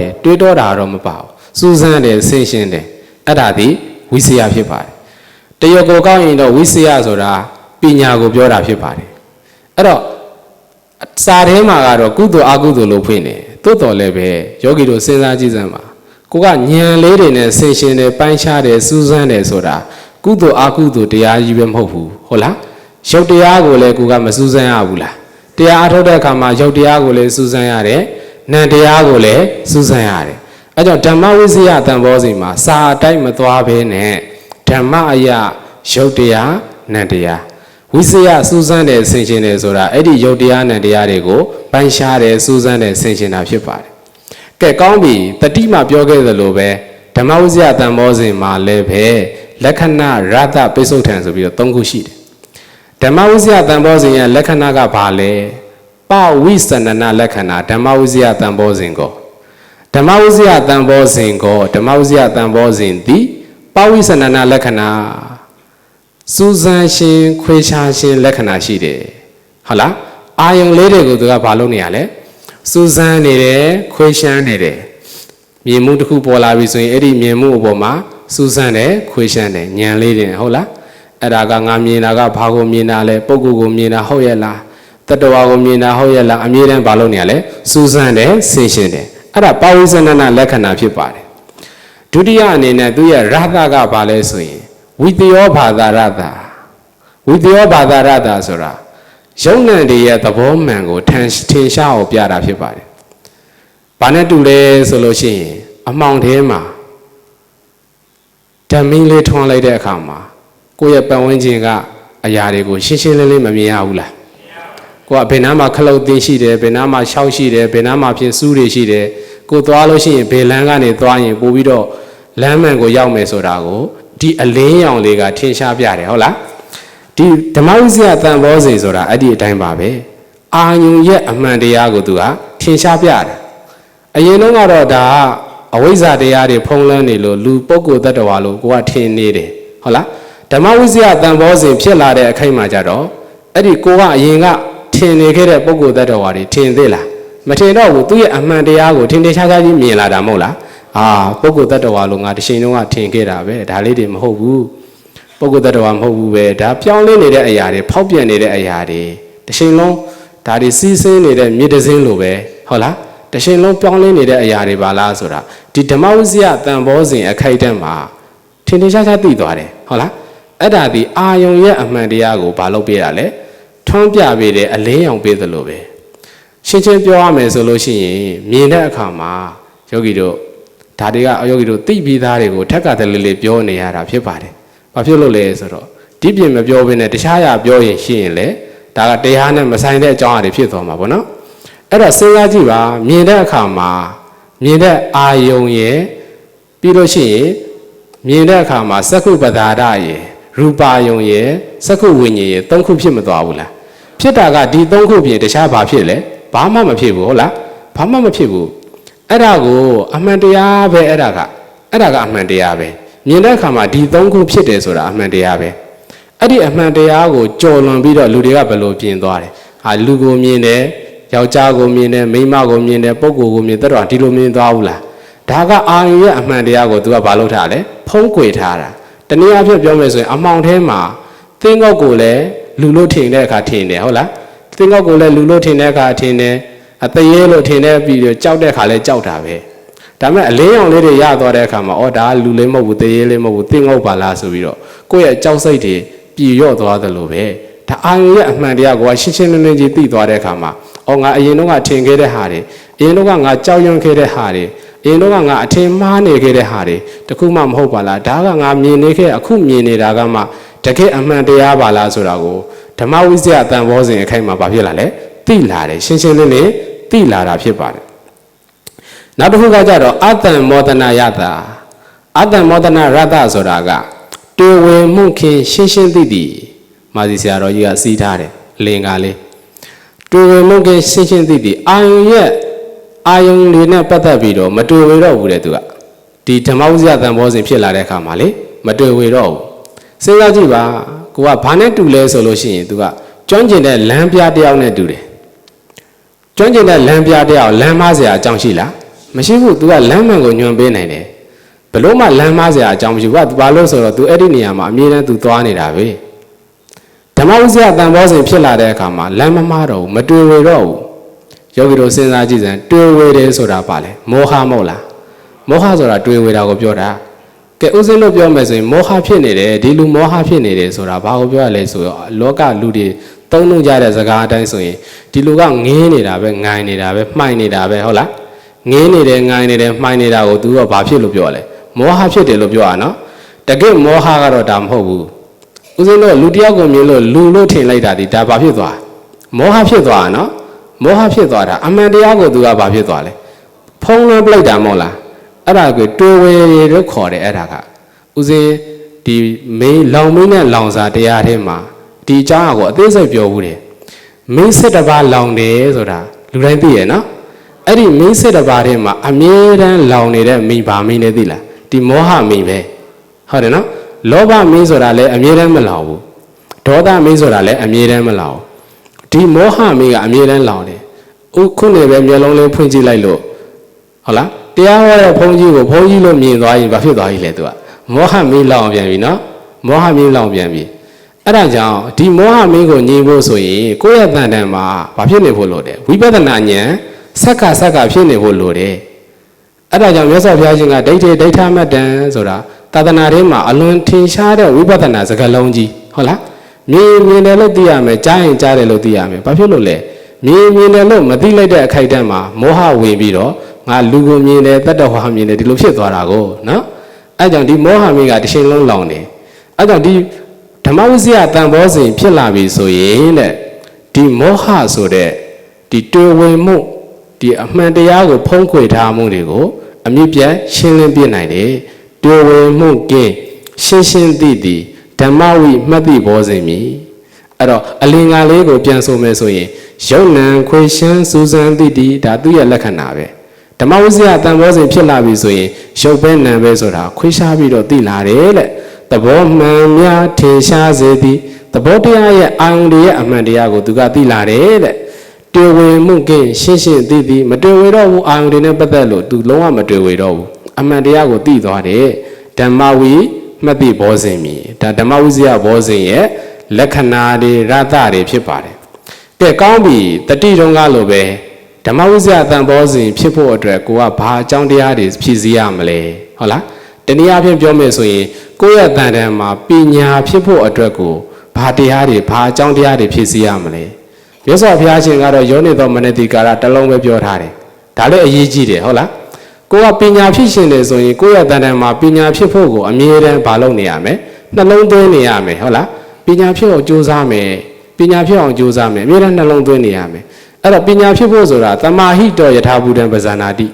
တာတော့မပါဘူးစူးစမ်းတယ်ဆင်ရှင်းတယ်အဲ့ဒါဒီဝိဇ္ဇာဖြစ်ပါတယ်တရကိုကောက်ရင်တော့ဝိဇ္ဇာဆိုတာပညာကိုပြောတာဖြစ်ပါတယ်အဲ့တော့စာထဲမှာကတော့ကုသိုလ်အကုသိုလ်လို့ဖွင့်တယ်သို့တော်လည်းပဲယောဂီတို့စဉ်းစားကြည့်စမ်းပါကိုကဉာဏ်လေးတွေနဲ့ဆင်ရှင်းတယ်ပိုင်းခြားတယ်စူးစမ်းတယ်ဆိုတာကုသိုလ်အကုသိုလ်တရားကြီးပဲမဟုတ်ဘူးဟုတ်လားရုပ်တရားကိုလည်းကိုကမစူးစမ်းရဘူးလားတရားအထုတ်တဲ့အခါမှာရုပ်တရားကိုလည်းစူးစမ်းရတယ်နံတရားကိုလည်းစူးစမ်းရတယ်အဲကြောင့်ဓမ္မဝိဇ္ဇာတန်ဘောစဉ်မှာစာအတိုင်းမသွားဘဲနဲ့ဓမ္မအရာရုပ်တရားနံတရားဝိဇ္ဇာစူးစမ်းတယ်ဆင်ခြင်တယ်ဆိုတာအဲ့ဒီရုပ်တရားနံတရားတွေကိုပိုင်းခြားတယ်စူးစမ်းတယ်ဆင်ခြင်တာဖြစ်ပါတယ်ကဲကောင်းပြီတတိမှာပြောခဲ့သလိုပဲဓမ္မဝိဇ္ဇာတန်ဘောစဉ်မှာလည်းပဲလက္ခဏာရတပိစုထံဆိုပြီးတော့၃ခုရှိတယ်ဓမ္မဝိဇ္ဇာတန်ဘောစဉ်ရဲ့လက္ခဏာကဘာလဲပဝိသနနာလက္ခဏာဓမ္မဝိဇ္ဇာတန်ဘောစဉ်ကိုဓမ္မဝိဇ္ဇာတန်ဘောစဉ်ကိုဓမ္မဝိဇ္ဇာတန်ဘောစဉ်သည်ပဝိသနနာလက္ခဏာစူးစမ်းခြင်းခွေရှားခြင်းလက္ခဏာရှိတယ်ဟုတ်လားအာယုံလေးတွေကိုသူကဘာလုပ်နေရလဲစူးစမ်းနေတယ်ခွေရှားနေတယ်မြင်မှုတစ်ခုပေါ်လာပြီဆိုရင်အဲ့ဒီမြင်မှုအပေါ်မှာစူးစမ်းတယ်ခွေရှားတယ်ဉာဏ်လေးတွေဟုတ်လားအဲ့ဒါကငါမြင်တာကဘာကိုမြင်တာလဲပုဂ္ဂိုလ်ကိုမြင်တာဟုတ်ရဲ့လားတတ္တဝါကိုမြင်တာဟုတ်ရဲ့လားအမြဲတမ်းဘာလုပ်နေရလဲစူးစမ်းတယ်ဆင်ရှင်းတယ်အဲ့ဒါပဝိဇ္ဇနနာလက္ခဏာဖြစ်ပါတယ်ဒုတိယအနေနဲ့သူရဲ့ရသကဘာလဲဆိုရင်ဝိတယောဘာသာရတဝိတယောဘာသာရတဆိုတာယုံနံတွေရဲ့သဘောမှန်ကိုထင်ရှားအောင်ပြတာဖြစ်ပါတယ်ဘာနဲ့တူလဲဆိုလို့ရှိရင်အမှောင်ထဲမှာဓမင်းလေးထွန်းလိုက်တဲ့အခါမှာကိုယ့်ရဲ့ပတ်ဝန်းကျင်ကအရာတွေကိုရှင်းရှင်းလင်းလင်းမမြင်ရဘူးလားကိုကဘယ်နားမှာခလုတ်သေးရှိတယ်ဘယ်နားမှာရှောက်ရှိတယ်ဘယ်နားမှာဖြင့်စူးတွေရှိတယ်ကိုသွားလို့ရှိရင်ဘယ်လမ်းကနေသွားရင်ပို့ပြီးတော့လမ်းမှန်ကိုရောက်မယ်ဆိုတာကိုဒီအလင်းရောင်လေးကထင်ရှားပြတယ်ဟုတ်လား ဒီဓမ္မဝိဇ္ဇာတန်ဘောစဉ်ဆိုတာအဲ့ဒီအတိုင်းပါပဲအာယုံရဲ့အမှန်တရားကိုသူကထင်ရှားပြတယ်အရင်တော့ကတော့ဒါအဝိဇ္ဇာတရားတွေဖုံးလွှမ်းနေလို့လူပုဂ္ဂိုလ်တ attva လို့ကိုကထင်နေတယ်ဟုတ်လားဓမ္မဝိဇ္ဇာတန်ဘောစဉ်ဖြစ်လာတဲ့အခိုက်မှာကြတော့အဲ့ဒီကိုကအရင်ကထင်နေခဲ့တဲ့ပုဂ္ဂိုလ်တ attva တွေထင်သေးလားမထင်တော့ဘူးသူ့ရဲ့အမှန်တရားကိုထင်ထင်ရှားရှားကြီးမြင်လာတာမဟုတ်လားပုဂ္ဂိုလ်တ attva လို့ငါတစ်ချိန်လုံးကထင်ခဲ့တာပဲဒါလေးတွေမဟုတ်ဘူးပုဂ္ဂိုလ်တ attva မဟုတ်ဘူးပဲဒါပြောင်းလဲနေတဲ့အရာတွေဖောက်ပြန်နေတဲ့အရာတွေတစ်ချိန်လုံးဒါတွေစီးဆင်းနေတဲ့မြေတစင်းလိုပဲဟုတ်လားတစ်ချိန်လုံးပြောင်းလဲနေတဲ့အရာတွေပါလားဆိုတာဒီဓမ္မဝိဇ္ဇာတန်ဘောစဉ်အခိုက်အတန့်မှာထင်ထင်ရှားရှားသိသွားတယ်ဟုတ်လားအဲ့ဒါဒီအာယုံရဲ့အမှန်တရားကိုဘာလုပ်ပေးရလဲထွန်းပြပေးတယ်အလင်းရောင်ပေးသလိုပဲရှင်းရှင်းပြောရမယ်ဆိုလို့ရှိရင်မြင်တဲ့အခါမှာယောဂီတို့ဒါတွေကယောဂီတို့သိပြီးသားတွေကိုထက်ကတည်းလေးပြောနေရတာဖြစ်ပါတယ်ဘာဖြစ်လို့လဲဆိုတော့ဒီပြင်မပြောဘဲနဲ့တခြားရပြောရင်ရှိရင်လေဒါကတရားနဲ့မဆိုင်တဲ့အကြောင်းအရာတွေဖြစ်သွားမှာပေါ့နော်အဲ့တော့စဉ်းစားကြည့်ပါမြင်တဲ့အခါမှာမြင်တဲ့အာယုံရဲ့ပြီးလို့ရှိရင်မြင်တဲ့အခါမှာစက္ခုပဒါဒရဲ့ရူပါယုံရဲ့စက္ခုဝိညာဉ်ရဲ့သုံးခုဖြစ်မသွားဘူးလားဖြစ်တာကဒီသုံးခုပြင်တခြားဘာဖြစ်လဲဘာမှမဖြစ်ဘူးဟုတ်လားဘာမှမဖြစ်ဘူးအဲ့ဒါကိုအမှန်တရားပဲအဲ့ဒါကအမှန်တရားပဲမြင်တဲ့အခါမှာဒီသုံးခုဖြစ်တယ်ဆိုတာအမှန်တရားပဲအဲ့ဒီအမှန်တရားကိုကြော်လွန်ပြီးတော့လူတွေကဘယ်လိုပြင်သွားတယ်လူကိုမြင်တယ်ယောက်ျားကိုမြင်တယ်မိန်းမကိုမြင်တယ်ပုဂ္ဂိုလ်ကိုမြင်တဲ့တော့ဒီလိုမြင်သွားဘူးလားဒါကအာရုံရဲ့အမှန်တရားကိုသူကဘာလုပ်ထားလဲဖုံးကွယ်ထားတာတနည်းအားဖြင့်ပြောမယ်ဆိုရင်အမှောင်ထဲမှာသင်္ကောက်ကိုလည်းလူလို့ထင်တဲ့အခါထင်တယ်ဟုတ်လားသင်္ကောက်ကိုလည်းလူလို့ထင်တဲ့အခါထင်တယ်အသေးရဲလို့ထင်တဲ့ပြီးတော့ကြောက်တဲ့အခါလည်းကြောက်တာပဲဒါမဲ့အလင်းရောင်လေးတွေရသွားတဲ့အခါမှာဒါလူလေးမဟုတ်ဘူးသေရဲလေးမဟုတ်ဘူးသင်္ကောက်ပါလားဆိုပြီးတော့ကိုယ့်ရဲ့ကြောက်စိတ်တွေပြည်ရော့သွားသလိုပဲဒါအာရုံရဲ့အမှန်တရားကိုရှင်းရှင်းလင်းလင်းကြီးသိသွားတဲ့အခါမှာငါအရင်တော့ကထင်ခဲ့တဲ့ဟာတွေအရင်တော့ကငါကြောက်ရွံ့ခဲ့တဲ့ဟာတွေအရင်တော့ကငါအထင်မှားနေခဲ့တဲ့ဟာတွေတခုမှမဟုတ်ပါလားဒါကငါမြင်နေခဲ့အခုမြင်နေတာကမှတကယ်အမှန်တရားပါလားဆိုတာကိုဓမ္မဝိဇ္ဇာတန်ဘောစဉ်အခိုက်မှာဘာဖြစ်လာလဲသိလာတယ်ရှင်းရှင်းလင်းလင်းသိလာတာဖြစ်ပါတယ်နောက်တစ်ခုကကြတော့အတ္တမောဒနာယတာအတ္တမောဒနာရတဆိုတာကတွေ့ဝေမှုခင်ရှင်းရှင်းသိသည်မာစီဆရာတော်ကြီးကစီးထားတယ်လင်္ကာလေးတွေ့ဝေမှုခင်ရှင်းရှင်းသိသည်အာယုံရဲ့အာယုံတွေနဲ့ပတ်သက်ပြီးတော့မတွေ့ဝေတော့ဘူးတဲ့သူကဒီဓမ္မဝိဇ္ဇာတန်ဘောစဉ်ဖြစ်လာတဲ့အခါမှာလေမတွေ့ဝေတော့ဘူးစဉ်းစားကြည့်ပါကိုကဘာနဲ့တူလဲဆိုလို့ရှိရင်သူကကျွမ်းကျင်တဲ့လမ်းပြတယောက်နဲ့တူတယ်ကျွမ်းကျင်တဲ့လမ်းပြတယောက်လမ်းမစရာအကြောင်းရှိလားမရှိဘူးသူကလမ်းမှန်ကိုညွှန်ပေးနိုင်တယ်ဘလို့မှလမ်းမစရာအကြောင်းမရှိဘူးကဘာလို့ဆိုတော့သူအဲ့ဒီနေရာမှာအမြဲတမ်းသူသွားနေတာပဲဓမ္မဝိဇ္ဇာတန်ဘောစဉ်ဖြစ်လာတဲ့အခါမှာလမ်းမမှားတော့ဘူးမတွေ့ဝေတော့ဘူးယောဂီတို့စဉ်းစားကြည့်စမ်းတွေ့ဝေတယ်ဆိုတာပါလေမောဟမဟုတ်လားမောဟဆိုတာတွေ့ဝေတာကိုပြောတာကဲဥစဉ်လို့ပြောမယ်ဆိုရင်မောဟဖြစ်နေတယ်ဒီလူမောဟဖြစ်နေတယ်ဆိုတာဘာကိုပြောရလဲဆိုတော့လောကလူတွေသုံးလို့ကြတဲ့စကားအတိုင်းဆိုရင်ဒီလူကငင်းနေတာပဲငိုင်နေတာပဲမှိုင်နေတာပဲဟုတ်လားငင်းနေတယ်ငိုင်နေတယ်မှိုင်နေတာကိုသူကဘာဖြစ်လို့ပြောလဲမောဟဖြစ်တယ်လို့ပြောရနော်တကယ်မောဟကတော့ဒါမဟုတ်ဘူးဥစဉ်လို့လူတယောက်ကိုမြင်လို့လူလို့ထင်လိုက်တာဒီဒါဘာဖြစ်သွားမောဟဖြစ်သွားတာနော်မောဟဖြစ်သွားတာအမှန်တရားကိုသူကဘာဖြစ်သွားလဲဖုံးလွှမ်းပလိုက်တာမဟုတ်လားအဲ့ဒါကိုတွေ့ဝေလို့ခေါ်တယ်အဲ့ဒါကဥစဉ်ဒီမေးလောင်မင်းနဲ့လောင်စာတရားထဲမှာဒီအကြောင်းအရာကိုအသေးစိတ်ပြောဘူးတယ်မင်းစစ်တစ်ပါးလောင်တယ်ဆိုတာလူတိုင်းသိရနော်အဲ့ဒီမင်းစစ်တစ်ပါးထဲမှာအမြဲတမ်းလောင်နေတဲ့မိဘာမင်းလည်းသိလားဒီမောဟမင်းပဲဟုတ်တယ်နော်လောဘမင်းဆိုတာလည်းအမြဲတမ်းမလောင်ဘူးဒေါသမင်းဆိုတာလည်းအမြဲတမ်းမလောင်ဒီမောဟမင်းကအမြဲတမ်းလောင်တယ်ခုနေပဲမျက်လုံးလေးဖွင့်ကြည့်လိုက်လို့ဟုတ်လားတရားဟောတဲ့ဘုန်းကြီးကိုဘုန်းကြီးလို့မြင်သွားရင်ဘာဖြစ်သွားပြီလဲသူကမောဟမင်းလောင်ပြန်ပြီနော်မောဟမင်းလောင်ပြန်ပြီအဲ့ဒါကြောင့်ဒီမောဟမင်းကိုညှိဖို့ဆိုရင်ကိုယ့်ရဲ့တန်တန်မှာဘာဖြစ်နေဖို့လိုတယ်ဝိပဿနာဉာဏ်ဆက်ကဖြစ်နေဖို့လိုတယ်အဲ့ဒါကြောင့်မြတ်စွာဘုရားရှင်ကဒိဋ္ဌိဒိဋ္ဌမတ္တံဆိုတာသာသနာထဲမှာအလွန်ထင်ရှားတဲ့ဝိပဿနာစကားလုံးကြီးဟုတ်လားမြင်တယ်လို့သိရမယ်ကြားရင်ကြားတယ်လို့သိရမယ်ဘာဖြစ်လို့လဲမြင်တယ်လို့မသိလိုက်တဲ့အခိုက်အတန့်မှာမောဟဝင်ပြီးတော့ငါလူကိုမြင်တယ်တတ္တဝါမြင်တယ်ဒီလိုဖြစ်သွားတာကိုနော်အဲ့ကြောင့်ဒီမောဟမင်းကတစ်ချိန်လုံးလောင်တယ်အဲ့ကြောင့်ဒီဓမ္မဝိဇ္ဇာတန်ဘောစဉ်ဖြစ်လာပြီဆိုရင်တဲ့ဒီမောဟဆိုတဲ့ဒီတွေ့ဝင်မှုဒီအမှန်တရားကိုဖုံးကွယ်ထားမှုတွေကိုအမြင့်ပြတ်ရှင်းလင်းပြနိုင်တယ်တွေ့ဝင်မှုကင်းရှင်းသိသည်ဓမ္မဝိမှတ်တိဘောစဉ်မီ အဲ့တော့အလင်္ကာလေးကိုပြန်ဆိုမယ်ဆိုရင်ယုံနံခွေရှမ်းစူးစမ်းသည့်ဒီဒါသူ့ရဲ့လက္ခဏာပဲဓမ္မဝိဇ္ဇာတန်ဖိုးစဉ်ဖြစ်လာပြီဆိုရင်ရုပ်ပဲနံပဲဆိုတာခွေးရှားပြီးတော့သိလာတယ်တဲ့သဘောမှန်များထင်ရှားစေသည်သဘောတရားရဲ့အာရုံတွေရဲ့အမှန်တရားကိုသူကသိလာတယ်တဲ့တွေ့ဝေမှုကင်းရှင်းရှင်းသိသည်မတွေ့ဝေတော့ဘူးအာရုံတွေနဲ့ပတ်သက်လို့သူလုံးဝမတွေ့ဝေတော့ဘူးအမှန်တရားကိုသိသွားတယ်ဓမ္မဝိမှတ်သိဘောဇဉ်မြည်ဒါဓမ္မဝိဇ္ဇာဘောဇဉ်ရဲ့လက္ခဏာတွေရတ္တတွေဖြစ်ပါတယ်ကဲကောင်းပြီတတိတုံးကလိုပဲဓမ္မဝိဇ္ဇာတန်ဘောဇဉ်ဖြစ်ဖို့အတွက်ကိုကဘာအကြောင်းတရားတွေဖြည့်ဆည်းရမလဲဟုတ်လားတနည်းအားဖြင့်ပြောမယ်ဆိုရင်ကိုယ့်ရဲ့တန်တန်မှာပညာဖြစ်ဖို့အတွက်ကိုဘာတရားတွေဘာအကြောင်းတရားတွေဖြည့်ဆည်းရမလဲမြတ်စွာဘုရားရှင်ကတော့ယောနိသောမနတိကာရတစ်လုံးပဲပြောထားတယ်ဒါလည်းအရေးကြီးတယ်ဟုတ်လားကိုကပညာဖြစ်ရှင်တယ်ဆိုရင်ကိုယ့်ရဲ့တန်တန်မှာပညာဖြစ်ဖို့ကိုအမြဲတမ်းဘာလုပ်နေရမလဲနှလုံးသွင်းနေရမယ်ဟုတ်လားပညာဖြစ်အောင်ကြိုးစားမယ်ပညာဖြစ်အောင်ကြိုးစားမယ်အမြဲတမ်းနှလုံးသွင်းနေရမယ်အဲ့တော့ပညာဖြစ်ဖို့ဆိုတာတမာဟိတောယထာဘူတံပဇာနာတိ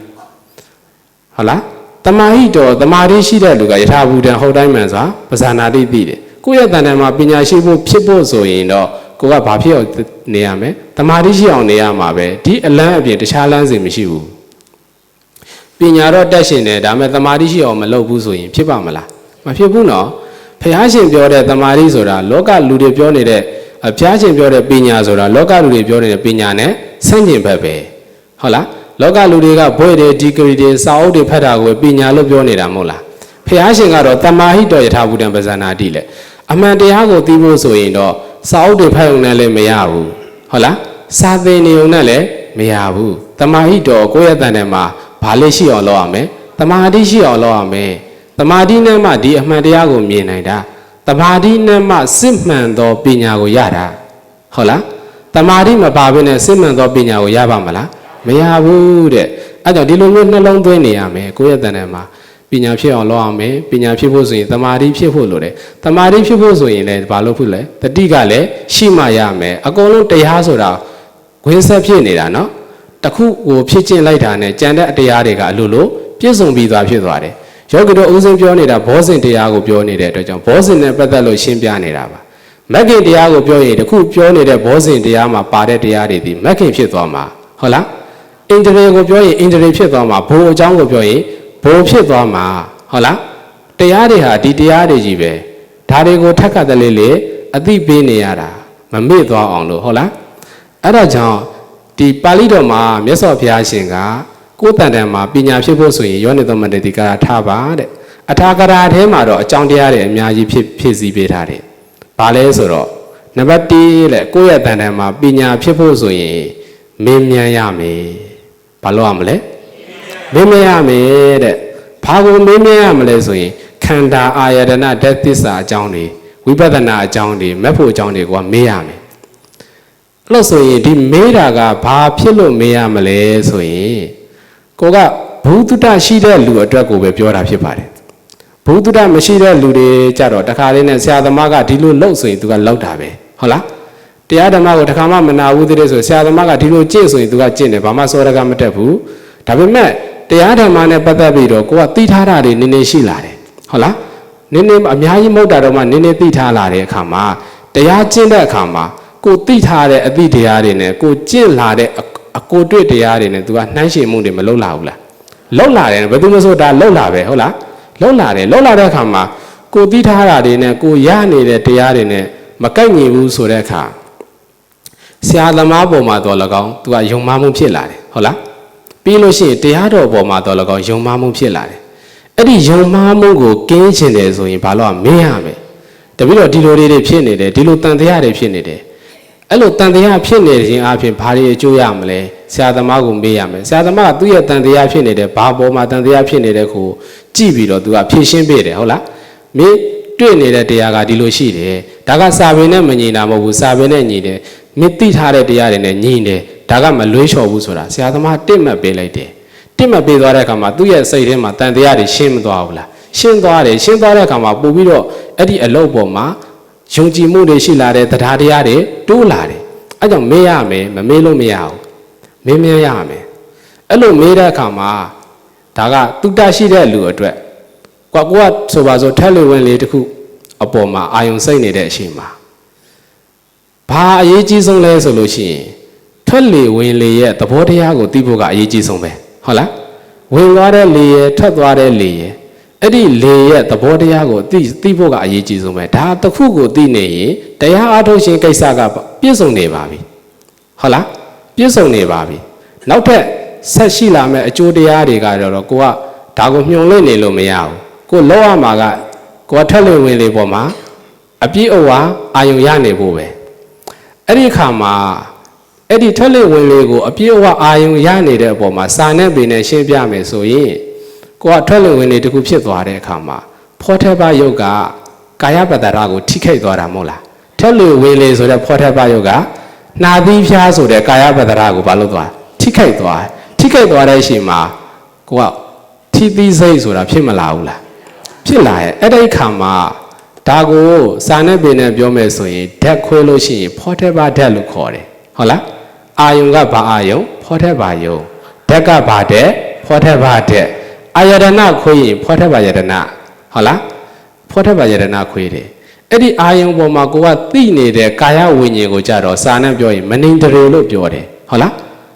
ဟုတ်လားတမာဟိတောတမာတိရှိတဲ့လူကယထာဘူတံဟုတ်တိုင်းမှန်စွာပဇာနာတိသိတယ်ကိုယ့်ရဲ့တန်တန်မှာပညာရှိဖို့ဖြစ်ဖို့ဆိုရင်တော့ကိုကဘာဖြစ်အောင်နေရမလဲတမာတိရှိအောင်နေရမှာပဲဒီအလန်းအပြင်တခြားလမ်းစဉ်မရှိဘူးပညာတော့တက်ရှင်တယ်ဒါပေမဲ့တမာတိရှိအောင်မလုပ်ဘူးဆိုရင်ဖြစ်ပါမလားမဖြစ်ဘူးနော်ဘုရားရှင်ပြောတဲ့တမာတိဆိုတာလောကလူတွေပြောနေတဲ့ဘုရားရှင်ပြောတဲ့ပညာဆိုတာလောကလူတွေပြောနေတဲ့ပညာနဲ့ဆန့်ကျင်ဘက်ပဲဟုတ်လားလောကလူတွေကဘွဲ့တွေဒီဂရီတွေစာအုပ်တွေဖတ်တာကိုပညာလို့ပြောနေတာမဟုတ်လားဘုရားရှင်ကတော့တမာဟိတောယထာဘူတံပဇာနာတိလေအမှန်တရားကိုသိဖို့ဆိုရင်တော့စာအုပ်တွေဖတ်ရုံနဲ့လည်းမရဘူးဟုတ်လားစာသင်နေုံနဲ့လည်းမရဘူးတမာဟိတောကိုယ့်ရဲ့တန်တယ်မှာဘာလေးရှိအောင်လုပ်ရမလဲတမာတိရှိအောင်လုပ်ရမယ်တမာတိနဲ့မှဒီအမှန်တရားကိုမြင်နိုင်တာတမာတိနဲ့မှစစ်မှန်သောပညာကိုရတာဟုတ်လားတမာတိမပါဘဲနဲ့စစ်မှန်သောပညာကိုရပါမလားမရဘူးတဲ့အဲ့တော့ဒီလိုမျိုးနှလုံးသွင်းနေရမယ်ကိုယ့်ရဲ့တန်တယ်မှာပညာဖြစ်အောင်လုပ်ရမယ်ပညာဖြစ်ဖို့ဆိုရင်တမာတိဖြစ်ဖို့လိုတယ်တမာတိဖြစ်ဖို့ဆိုရင်လည်းဘာလို့ဖြစ်လဲတတိကလည်းရှိမှရမယ်အကုန်လုံးတရားဆိုတာခွင်းဆက်ဖြစ်နေတာနော်တခုကိုဖြစ်ကျင့်လိုက်တာနဲ့ကြံတဲ့အတရားတွေကအလိုလိုပြည့်စုံပြီးသွားဖြစ်သွားတယ်ယောဂီတို့ဥစဉ်ပြောနေတာဘောဇဉ်တရားကိုပြောနေတဲ့အတွက်ကြောင့်ဘောဇဉ်နဲ့ပတ်သက်လို့ရှင်းပြနေတာပါမဂ္ဂင်တရားကိုပြောရင်တခုပြောနေတဲ့ဘောဇဉ်တရားမှာပါတဲ့တရားတွေဒီမဂ္ဂင်ဖြစ်သွားမှာဟုတ်လားအင်္ဒရေကိုပြောရင်အင်္ဒရေဖြစ်သွားမှာဘိုးအကြောင်းကိုပြောရင်ဘိုးဖြစ်သွားမှာဟုတ်လားတရားတွေဟာဒီတရားတွေကြီးပဲဒါတွေကိုထက်ခတ်တယ်လေအသိပေးနေရတာမမေ့သွားအောင်လို့ဟုတ်လားအဲ့ဒါကြောင့်ဒီပါဠိတော်မှာမြတ်စွာဘုရားရှင်ကကိုယ်တန်တန်မှာပညာဖြစ်ဖို့ဆိုရင်ယောနိသောမနတိကာရထားပါတဲ့အထာကရာထဲမှာတော့အကြောင်းတရားတွေအများကြီးဖြစ်စည်းပေးထားတယ်။ဘာလဲဆိုတော့နံပါတ်1လက်ကိုယ့်ရဲ့တန်တန်မှာပညာဖြစ်ဖို့ဆိုရင်မင်းမြန်ရမယ်။ဘာလို့ရမလဲ။မင်းမြန်ရမယ်တဲ့။ဘာကိုမင်းမြန်ရမလဲဆိုရင်ခန္ဓာအာယတနာဓာတ်သစ္စာအကြောင်းတွေဝိပဿနာအကြောင်းတွေမက်ဖို့အကြောင်းတွေကမေးရမယ်။အဲ့လို့ဆိုရင်ဒီမေးတာကဘာဖြစ်လို့မေးရမလဲဆိုရင်ကိုကဘုဒ္ဓတရှိတဲ့လူအတွက်ကိုပဲပြောတာဖြစ်ပါတယ်ဘုဒ္ဓတမရှိတဲ့လူတွေကြတော့တခါလေးနဲ့ဆရာသမားကဒီလိုလှုပ်ဆိုရင်သူကလောက်တာပဲဟုတ်လားတရားဓမ္မကိုတခါမှမနာဘူးတဲ့ဆိုဆရာသမားကဒီလိုကြင့်ဆိုရင်သူကကြင့်တယ်ဘာမှစောရကမတက်ဘူးဒါပေမဲ့တရားဓမ္မနဲ့ပတ်သက်ပြီးတော့ကိုကသိထားတာတွေနည်းနည်းရှိလာတယ်ဟုတ်လားနည်းနည်းအများကြီးမဟုတ်တာတော့မှနည်းနည်းသိထားလာတဲ့အခါမှာတရားကျင့်တဲ့အခါမှာကိုသိထားတဲ့အသည့်တရားတွေနဲ့ကိုကျင့်လာတဲ့အကိုတွေ့တရားတွေနဲ့ तू ကနှိုင်းယှဉ်မှုတွေမလုပ်လာဘူးလားလုပ်လာတယ်ဘယ်သူမဆိုဒါလုပ်လာပဲဟုတ်လားလုပ်လာတယ်လုပ်လာတဲ့အခါမှာကိုသိထားတာတွေနဲ့ကိုရနေတဲ့တရားတွေနဲ့မကိုက်ညီဘူးဆိုတဲ့အခါဆရာသမားပေါ်မှာတော့၎င်း तू ကယုံမှမှုဖြစ်လာတယ်ဟုတ်လားပြီးလို့ရှိရင်တရားတော်ပေါ်မှာတော့၎င်းယုံမှမှုဖြစ်လာတယ်အဲ့ဒီယုံမှမှုကိုကင်းချင်တယ်ဆိုရင်ဘာလို့မင်းရမယ်တပည့်တော်ဒီလိုတွေဖြစ်နေတယ်ဒီလိုတန်တရားတွေဖြစ်နေတယ်အဲ့လိုတန်တရားဖြစ်နေခြင်းအပြင်ဘာတွေအကျိုးရမလဲဆရာသမားကိုမေးရမယ်ဆရာသမားကသူ့ရဲ့တန်တရားဖြစ်နေတဲ့ဘာပေါ်မှာတန်တရားဖြစ်နေတဲ့ကိုကြည့်ပြီးတော့သူကဖြည့်ရှင်းပေးတယ်ဟုတ်လားမင်းတွေ့နေတဲ့တရားကဒီလိုရှိတယ်ဒါကစာပေနဲ့မညီတာမဟုတ်ဘူးစာပေနဲ့ညီတယ်မင်းသိထားတဲ့တရားတွေနဲ့ညီတယ်ဒါကမလွှဲချော်ဘူးဆိုတာဆရာသမားတစ်မှတ်ပေးလိုက်တယ်တစ်မှတ်ပေးသွားတဲ့အခါမှာသူ့ရဲ့စိတ်ထဲမှာတန်တရားတွေရှင်းမသွားဘူးလားရှင်းသွားတယ်ရှင်းသွားတဲ့အခါမှာပို့ပြီးတော့အဲ့ဒီအလုပ်ပေါ်မှာယုံကြည်မှုတွေရှိလာတဲ့တရားတရားတွေတိုးလာတယ်အဲကြောင့်မေးရမယ်မမေးလို့မရဘူးမင်းမြန်ရမယ်အဲ့လိုမေးတဲ့အခါမှာဒါကတုတ္တရှိတဲ့လူအတွက်ကိုကဆိုပါစို့ထက်လေဝင်လေးတစ်ခုအပေါ်မှာအာယုံစိတ်နေတဲ့အချိန်မှာ ဘာအရေးကြီးဆုံးလဲဆိုလို့ရှိရင်ထွက်လေဝင်လေရဲ့သဘောတရားကိုသိဖို့ကအရေးကြီးဆုံးပဲဟုတ်လားဝင်သွားတဲ့လေရဲ့ထွက်သွားတဲ့လေရဲ့အဲ့ဒီလေရဲ့သဘောတရားကိုသိဖို့ကအရေးကြီးဆုံးပဲဒါတစ်ခုကိုသိနေရင်တရားအားထုတ်ခြင်းကိစ္စကပြည့်စုံနေပါပြီဟုတ်လားပြည့်စုံနေပါပြီနောက်ထပ်ဆက်ရှိလာမဲ့အကျိုးတရားတွေကတော့ကိုကဒါကိုမျှော်လင့်နေလို့မရဘူးကိုလောက်ရမှာကကိုကထွက်လေဝင်လေပေါ်မှာအပြည့်အဝအာယုံရနေဖို့ပဲအဲ့ဒီအခါမှာအဲ့ဒီထွက်လေဝင်လေကိုအပြည့်အဝအာယုံရနေတဲ့အပေါ်မှာစာနဲ့ပေနဲ့ရှင်းပြမယ်ဆိုရင်ကိုကထွက်လေဝင်လေတခုဖြစ်သွားတဲ့အခါမှာဖောထဘယုတ်ကကာယပတ္တရာကိုထိခိုက်သွားတာမဟုတ်လားထွက်လေဝင်လေဆိုတဲ့ဖောထဘယုတ်ကနှာသီးဖျားဆိုတဲ့ကာယပတ္တရာကိုဘာလို့သွားထိခိုက်သွားတဲ့အချိန်မှာကိုကထိသီးစိတ်ဆိုတာဖြစ်မလာဘူးလားဖြစ်လာရဲ့အဲ့ဒီအခါမှာဒါကိုစာနဲ့ပေနဲ့ပြောမယ်ဆိုရင်ဓာတ်ခွဲလို့ရှိရင်ဖောထဘဓာတ်လို့ခေါ်တယ်ဟုတ်လားအာယုံကဘာအာယုံဖောထဘယုံဓာတ်ကဘာဓာတ်ဖောထဘဓာတ်အာယတနာခွဲရင်ဖောထဘယတနာဟုတ်လားဖောထဘယတနာခွဲတယ်အဲ့ဒီအာယုံပေါ်မှာကိုကသိနေတဲ့ကာယဝိညာဉ်ကိုကြတော့စာနဲ့ပြောရင်မနိန္ဒရေလို့ပြောတယ်ဟုတ်လာ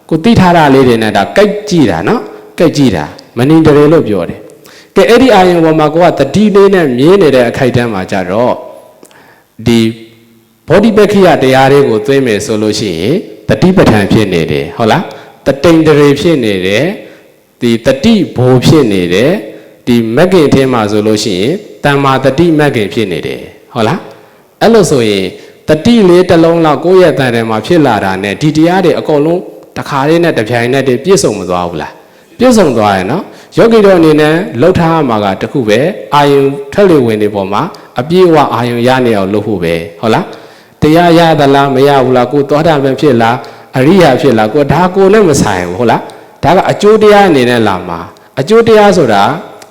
းကိုသိထားတာလေးတွေနဲ့ဒါကြိုက်ကြည့်တာနော်ကြိုက်ကြည့်တာမနိန္ဒရေလို့ပြောတယ်ကဲအဲ့ဒီအာယုံပေါ်မှာကိုကတတိလေးနဲ့မြင်းနေတဲ့အခိုက်တန်းမှာကြတော့ဒီဘောဓိပက္ခိယတရားတွေကိုသိမယ်ဆိုလို့ရှိရင်တတိပဋ္ဌာန်ဖြစ်နေတယ်ဟုတ်လားတတိန်တရေဖြစ်နေတယ်ဒီတတိဘိုလ်ဖြစ်နေတယ်ဒီမဂ္ဂင်အထင်းမှာဆိုလို့ရှိရင်တမ္မာတတိမဂ္ဂင်ဖြစ်နေတယ်ဟုတ်လားအဲ့လိုဆိုရင်တတိလေးတစ်လုံးလောက်ကိုယ့်ရဲ့တန်တယ်မှာဖြစ်လာတာနဲ့ဒီတရားတွေအကုန်လုံးတစ်ခါလေးနဲ့တစ်ပြိုင်နဲ့တည်းပြည့်စုံမသွားဘူးလားပြည့်စုံသွားရင်နော်ယောဂီတို့အနေနဲ့လှုပ်ထားမှာကတခုပဲအာယုံထက်လေဝင်နေပေါ်မှာအပြည့်အဝအာယုံရနေအောင်လုပ်ဖို့ပဲဟုတ်လားတရားရသလားမရဘူးလားကိုသောတာပန်ဖြစ်လားအရိယာဖြစ်လားကိုဒါကိုနဲ့မဆိုင်ဘူးဟုတ်လားဒါကအကျိုးတရားအနေနဲ့လာမှာအကျိုးတရားဆိုတ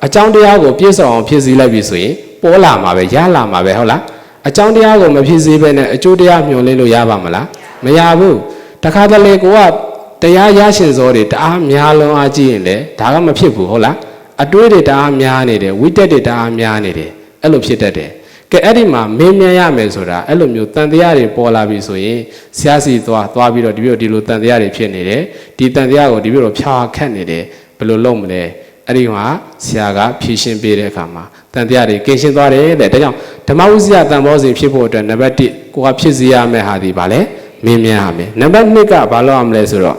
ာအကြောင်းတရားကိုပြည့်စုံအောင်ဖြည့်ဆည်းလိုက်ပြီဆိုရင်ပေါ်လာမှာပဲရလာမှာပဲဟုတ်လားအကြောင်းတရားကိုမဖြည့်ဆည်းဘဲနဲ့အကျိုးတရားမျှော်လင့်လို့ရပါမလားမရဘူးတခါတလေကိုကတရားရရှင်စောတွေတအားများလုံးအားကြည့်ရင်လေဒါကမဖြစ်ဘူးဟုတ်လားအတွေးတွေတအားများနေတယ်ဝိတက်တွေတအားများနေတယ်အဲ့လိုဖြစ်တတ်တယ်ကဲအဲ့ဒီမှာမင်းမြန်ရမယ်ဆိုတာအဲ့လိုမျိုးတန်တရားတွေပေါ်လာပြီဆိုရင်ဆရာစီသွားပြီးတော့ဒီလိုတန်တရားတွေဖြစ်နေတယ်ဒီတန်တရားကိုဒီလိုဖြာခတ်နေတယ်ဘယ်လိုလုပ်မလဲအဲ့ဒီမှာဆရာကဖြည့်ရှင်းပေးတဲ့အခါမှာတန်တရားတွေကင်းရှင်းသွားတယ်တဲ့ဒါကြောင့်ဓမ္မဝိဇ္ဇာတန်ဖိုးစဉ်ဖြစ်ဖို့အတွက်နံပါတ်1ကိုကဖြစ်စေရမယ့်ဟာဒီပါလေမင်းမြန်ရမယ်နံပါတ်2ကဘာလုပ်ရမလဲဆိုတော့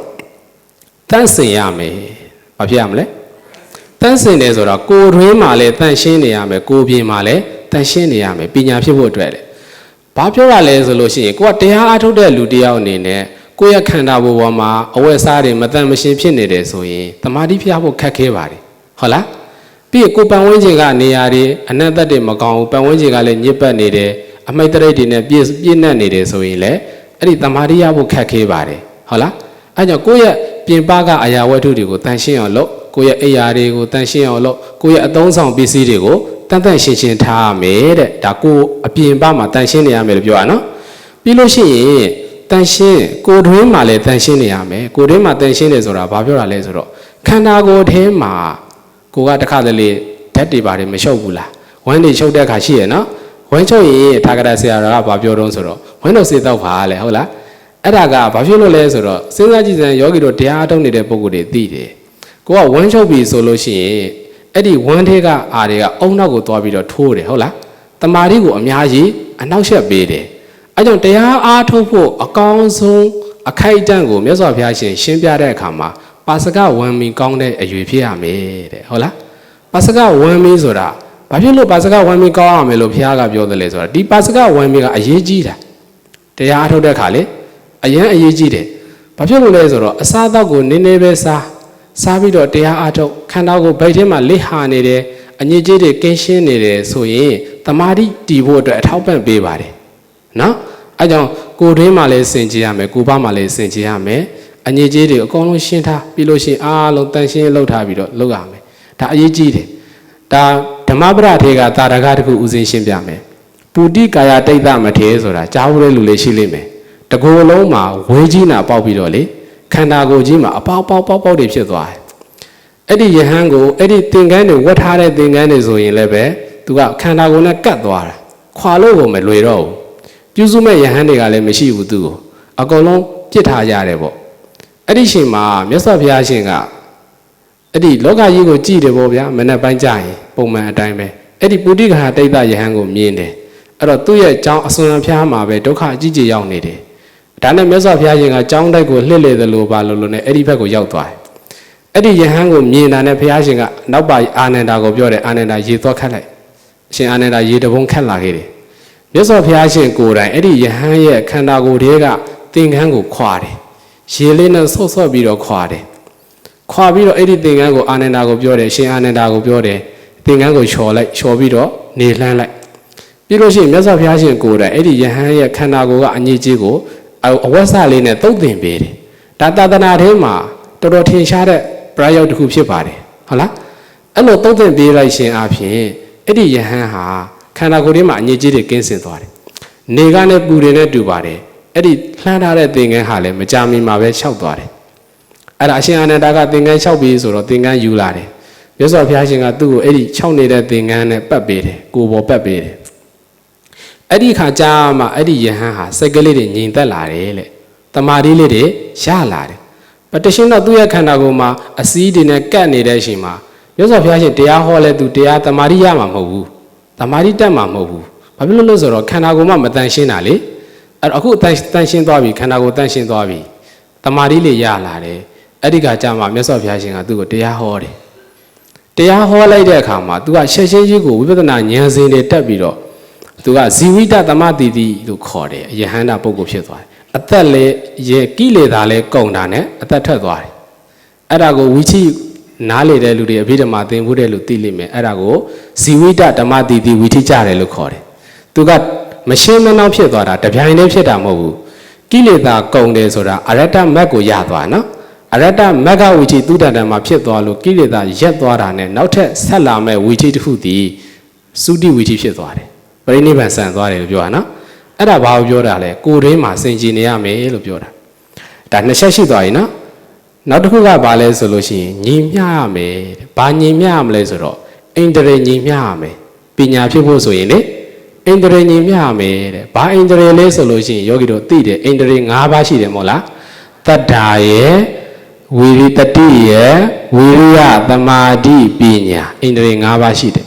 တန့်စင်ရမယ်ဘာဖြစ်ရမလဲတန့်စင်တယ်ဆိုတော့ကိုယ်တွင်းမှာလည်းတန့်ရှင်းနေရမယ်ကိုယ်ပြင်မှာလည်းတန့်ရှင်းနေရမယ်ပညာဖြစ်ဖို့အတွက်လေဘာပြောရလဲဆိုလို့ရှိရင်ကိုကတရားအားထုတ်တဲ့လူတစ်ယောက်အနေနဲ့ကိုယ့်ရဲ့ခန္ဓာကိုယ်ပေါ်မှာအဝတ်စားတွေမတန့်မရှင်းဖြစ်နေတယ်ဆိုရင်တမာတိဖျားဖို့ခက်ခဲပါတယ်ဟုတ်လားပြီးရင်ကိုယ်ပန်ဝန်းကျင်ကနေရာတွေအနတ်သက်တွေမကောင်းဘူးပန်ဝန်းကျင်ကလည်းညစ်ပတ်နေတယ်အမိတ်တရိတ်တွေနဲ့ပြည့်နှက်နေတယ်ဆိုရင်လေအဲ့ဒီတမာတိရဖို့ခက်ခဲပါတယ်ဟုတ်လားအဲ့ကြောင့်ကိုယ့်ရဲ့ပြင်ပကအရာဝတ္ထုတွေကိုတန်ရှင်းအောင်လုပ်ကိုယ့်ရဲ့အိယာတွေကိုတန်ရှင်းအောင်လုပ်ကိုယ့်ရဲ့အသုံးဆောင်ပစ္စည်းတွေကိုတန်ရှင်းထားရမယ်တဲ့ဒါကိုအပြင်ပမှာတန်ရှင်းနေရမယ်လို့ပြောရနော်ပြီးလို့ရှိရင်တန်ရှင်းကိုယ်တွင်းမှာလည်းတန်ရှင်းနေရမယ်ကိုယ်တွင်းမှာတန်ရှင်းတယ်ဆိုတာဘာပြောတာလဲဆိုတော့ခန္ဓာကိုယ်ထဲမှာကိုကတစ်ခါတလေဓာတ်တွေပါတယ်မရှုပ်ဘူးလားဝမ်းတွေရှုပ်တဲ့အခါရှိရနော်ဝမ်းချုပ်ရင်ထာဂရဆရာတော်ကဘာပြောတော့ဆိုတော့ဝမ်းတော်စေတော့ပါလေဟုတ်လားအဲ့ဒါကဘာဖြစ်လို့လဲဆိုတော့စဉ်းစားကြည့်စမ်းယောဂီတို့တရားအထုတ်နေတဲ့ပုံကိုယ်တွေသိတယ်ကိုကဝမ်းချုပ်ပြီဆိုလို့ရှိရင်အဲ့ဒီဝမ်းထဲကအာတွေကအုံနောက်ကိုသွားပြီးတော့ထိုးတယ်ဟုတ်လားတမာတိကိုအများကြီးအနောက်ရှက်ပေးတယ်အဲ့ကြောင့်တရားအားထုတ်ဖို့အကောင်းဆုံးအခိုက်အတန့်ကိုမြတ်စွာဘုရားရှင်ရှင်းပြတဲ့အခါမှာပါစကဝမ်းမီကောင်းတဲ့အရွယ်ဖြစ်ရမယ်တဲ့ဟုတ်လားပါစကဝမ်းမီဆိုတာဘာဖြစ်လို့ပါစကဝမ်းမီကောင်းရမယ်လို့ဘုရားကပြောတယ်လဲဆိုတာဒီပါစကဝမ်းမီကအရေးကြီးတာတရားအားထုတ်တဲ့အခါလေအရင်အရေးကြီးတယ်ဘာဖြစ်လို့လဲဆိုတော့အစားအသောက်ကိုနည်းနည်းပဲစားပြီးတော့တရားအားထုတ်ခန္ဓာကိုယ်ဗိတ်ထဲမှာလိဟာနေတယ်အညစ်အကြေးတွေကင်းရှင်းနေတယ်ဆိုရင်တမာတိတည်ဖို့အတွက်အထောက်ပံ့ပေးပါတယ်နော်အဲကြောင့်ကိုယ်တွင်းမှာလည်းစင်ကြယ်ရမယ်ကိုယ်ပါမှာလည်းစင်ကြယ်ရမယ်အညစ်အကြေးတွေအကုန်လုံးရှင်းထားပြီးလို့ရှိရင်အားလုံးတန်ရှင်းလှုပ်ထားပြီးတော့လုပ်ရမယ်ဒါအရေးကြီးတယ်ဒါဓမ္မပဒထေကတာရကတခုဦးစင်းရှင်းပြမယ်ပုတိကာယတိတ်တမထေဆိုတာကြားဖို့တဲ့လူလေးရှိလိမ့်မယ်တကူလုံးမှာဝေးကြီးနာပေါက်ပြီးတော့လေခန္ဓာကိုယ်ကြီးမှာအပေါက်တွေဖြစ်သွားတယ်အဲ့ဒီယဟန်ကိုအဲ့ဒီသင်္ကန်းတွေဝတ်ထားတဲ့သင်္ကန်းတွေဆိုရင်လည်းပဲသူကခန္ဓာကိုယ်နဲ့ကတ်သွားတာခွာလို့ကိုမလွယ်တော့ဘူး ပြုစုမဲ့ယဟန်တွေကလည်းမရှိဘူးသူကိုအကုန်လုံးပြစ်ထားရတယ်ပေါ့အဲ့ဒီချိန်မှာမြတ်စွာဘုရားရှင်ကအဲ့ဒီလောကကြီးကိုကြည်တယ်ပေါ့ဗျာမနေ့ပိုင်းကြရင်ပုံမှန်အတိုင်းပဲအဲ့ဒီပုရိကဟာတိတ်တယဟန်ကိုမြင်တယ်အဲ့တော့သူ့ရဲ့ကြောင်းအစွန်ဖျားမှာပဲဒုက္ခအကြီးကြီးရောက်နေတယ်ဒါနဲ့မြတ်စွာဘုရားရှင်ကကြောင်းတိုက်ကိုလှစ်လေသလိုပါလို့နဲ့အဲ့ဒီဘက်ကိုရောက်သွားတယ်အဲ့ဒီယဟန်ကိုမြင်တာနဲ့ဘုရားရှင်ကနောက်ပါအာနန္ဒာကိုပြောတယ်အာနန္ဒာရေသွားခတ်လိုက်အရှင်အာနန္ဒာရေတပုံးခတ်လာခဲ့တယ်မြတ်စွာဘုရားရှင်ကိုယ်တိုင်အဲ့ဒီယဟန်ရဲ့ခန္ဓာကိုယ်တွေကသင်္ကန်းကိုခွာတယ်ရေလေးနဲ့ဆော့ဆော့ပြီးတော့ခွာတယ်ခွာပြီးတော့အဲ့ဒီသင်္ကန်းကိုအာနန္ဒာကိုပြောတယ်ရှင်အာနန္ဒာကိုပြောတယ်သင်္ကန်းကိုလျှော်လိုက်လျှော်ပြီးတော့နေလှမ်းလိုက်ပြီးလို့ရှိရင်မြတ်စွာဘုရားရှင်ကိုယ်တိုင်အဲ့ဒီယဟန်ရဲ့ခန္ဓာကိုယ်ကအညစ်အကြေးကိုအဝတ်စလေးနဲ့သုတ်သင်ပေးတယ်ဒါသာသနာထဲမှာတော်တော်ထင်ရှားတဲ့ပရာယောက်တစ်ခုဖြစ်ပါတယ်ဟုတ်လားအဲ့လိုသုတ်သင်ပေးလိုက်ခြင်းအပြင်အဲ့ဒီယဟန်ဟာခန္ဓာကိုယ်ထဲမှာအညစ်အကြေးတွေကင်းစင်သွားတယ်နေကနဲ့ပူတွေနဲ့တူပါတယ်အဲ့ဒီလှမ်းထားတဲ့သင်္ကန်းဟာလည်းမကြာမီမှာပဲလျှောက်သွားတယ်အဲ့ဒါအရှင်အာနန္ဒာကသင်္ကန်းလျှောက်ပြီးဆိုတော့သင်္ကန်းယူလာတယ်မြတ်စွာဘုရားရှင်ကသူ့ကိုအဲ့ဒီခြောက်နေတဲ့သင်္ကန်းနဲ့ပတ်ပေးတယ်ကိုယ်ပေါ်ပတ်ပေးတယ်အဲ့ဒီခါကြာမှအဲ့ဒီယဟန်ဟာစိတ်ကလေးတွေငြိမ်သက်လာတယ်လေတမာတိလေးတွေရလာတယ်ပတရှင်တော့သူ့ရဲ့ခန္ဓာကိုယ်မှာအစည်းတွေနဲ့ကပ်နေတဲ့အချိန်မှာမြတ်စွာဘုရားရှင်တရားဟောလဲသူတရားတမာတိရမှာမဟုတ်ဘူးတမာတိတက်မှာမဟုတ်ဘူးဘာဖြစ်လို့လဲဆိုတော့ခန္ဓာကိုယ်မှာမတန်ရှင်းတာလေအဲ့တော့အခုတန်ရှင်းသွားပြီခန္ဓာကိုယ်တန်ရှင်းသွားပြီတမာတိလေးရလာတယ်အဲ့ဒီကကြာမှမြတ်စွာဘုရားရှင်ကသူ့ကိုတရားဟောတယ်တရားဟောလိုက်တဲ့အခါမှာသူကရှက်ရှင်းကြီးကိုဝိပဿနာဉာဏ်စဉ်တွေတက်ပြီးတော့သူကဇီဝိတသမတိတိလို့ခေါ်တယ်ယဟန္တာပုဂ္ဂိုလ်ဖြစ်သွားတယ်အသက်လည်းရေကိလေသာလည်းကုန်တာနဲ့အသက်ထွက်သွားတယ်အဲ့ဒါကိုဝိချိနားလေတဲ့လူတွေအဘိဓမ္မာသင်ဖို့တဲ့လူသိလိမ့်မယ်အဲ့ဒါကိုဇီဝိတဓမ္မတိတိဝိထိကြတယ်လို့ခေါ်တယ်သူကမရှင်းမနှောင်းဖြစ်သွားတာတပြိုင်တည်းဖြစ်တာမဟုတ်ဘူးကိလေသာကုန်တယ်ဆိုတာအရတ္တမတ်ကိုရသွားနော်အရတ္တမဂ္ဂဝိချိသူတ္တံမှာဖြစ်သွားလို့ကိလေသာရက်သွားတာနဲ့နောက်ထပ်ဆက်လာမဲ့ဝိချိတစ်ခုတည်သုတိဝိချိဖြစ်သွားတယ်ပရိနိဗ္ဗာန်ဆန်သွားတယ်လို့ပြောတာနော်အဲ့ဒါဘာကိုပြောတာလဲကိုယ်ရင်းမှာစင်ကြည်နေရမယ်လို့ပြောတာဒါနှစ်ချက်ရှိသွားပြီနော်နောက်တစ်ခုကဘာလဲဆိုလို့ရှိရင်ညီမျှရမယ်ဘာညီမျှရမလဲဆိုတော့အိန္ဒြေညီမျှရမယ်ပညာဖြစ်ဖို့ဆိုရင်လေအိန္ဒြေညီမျှရမယ်တဲ့ဘာအိန္ဒြေလဲဆိုလို့ရှိရင်ယောဂီတို့သိတယ်အိန္ဒြေ၅ပါးရှိတယ်မဟုတ်လားတတ္တာရဲ့ဝီရိတတိရဲ့ဝီရိယသမာဓိပညာအိန္ဒြေ၅ပါးရှိတယ်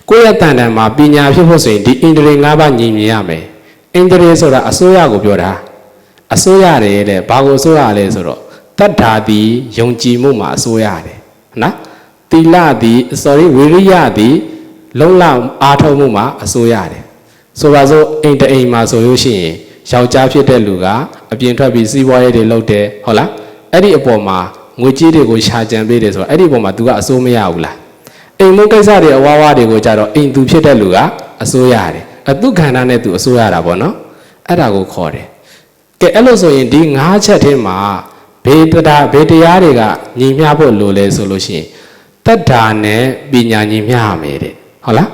ကိုယ့်ရဲ့တန်တန်မှာပညာဖြစ်ဖို့ဆိုရင်ဒီအိန္ဒြေ၅ပါးညီမြင်ရမယ်အိန္ဒြေဆိုတာအစိုးရကိုပြောတာအစိုးရတယ်တဲ့ဘာကိုအစိုးရလဲဆိုတော့တတ္ထာသည်ယုံကြည်မှုမှာအစိုးရတယ်နော်သီလသည်ဝီရိယသည်လုံလအားထုတ်မှုမှာအစိုးရတယ်ဆိုပါစို့အိမ်တအိမ်မှာဆိုလို့ရှိရင်ယောက်ျားဖြစ်တဲ့လူကအပြင်ထွက်ပြီးစီးပွားရေးတွေလုပ်တယ်ဟုတ်လားအဲ့ဒီအပေါ်မှာငွေကြေးတွေကိုရှာကြံပေးတယ်ဆိုတော့အဲ့ဒီအပေါ်မှာ तू ကအစိုးမရဘူးလားအိမ်မုန်းကိစ္စတွေအဝါဝါတွေကိုကြတော့အိမ်သူဖြစ်တဲ့လူကအစိုးရတယ်အတုခန္ဓာနဲ့ तू အစိုးရတာပေါ့နော်အဲ့ဒါကိုခေါ်တယ်ကဲအဲ့လိုဆိုရင်ဒီ၅ချက်ထဲမှာဘေတရားတွေကညီမျှဖို့လိုလဲဆိုလို့ရှိရင်တတ္တာနဲ့ပညာညီမျှရမယ်တဲ့ဟုတ်လား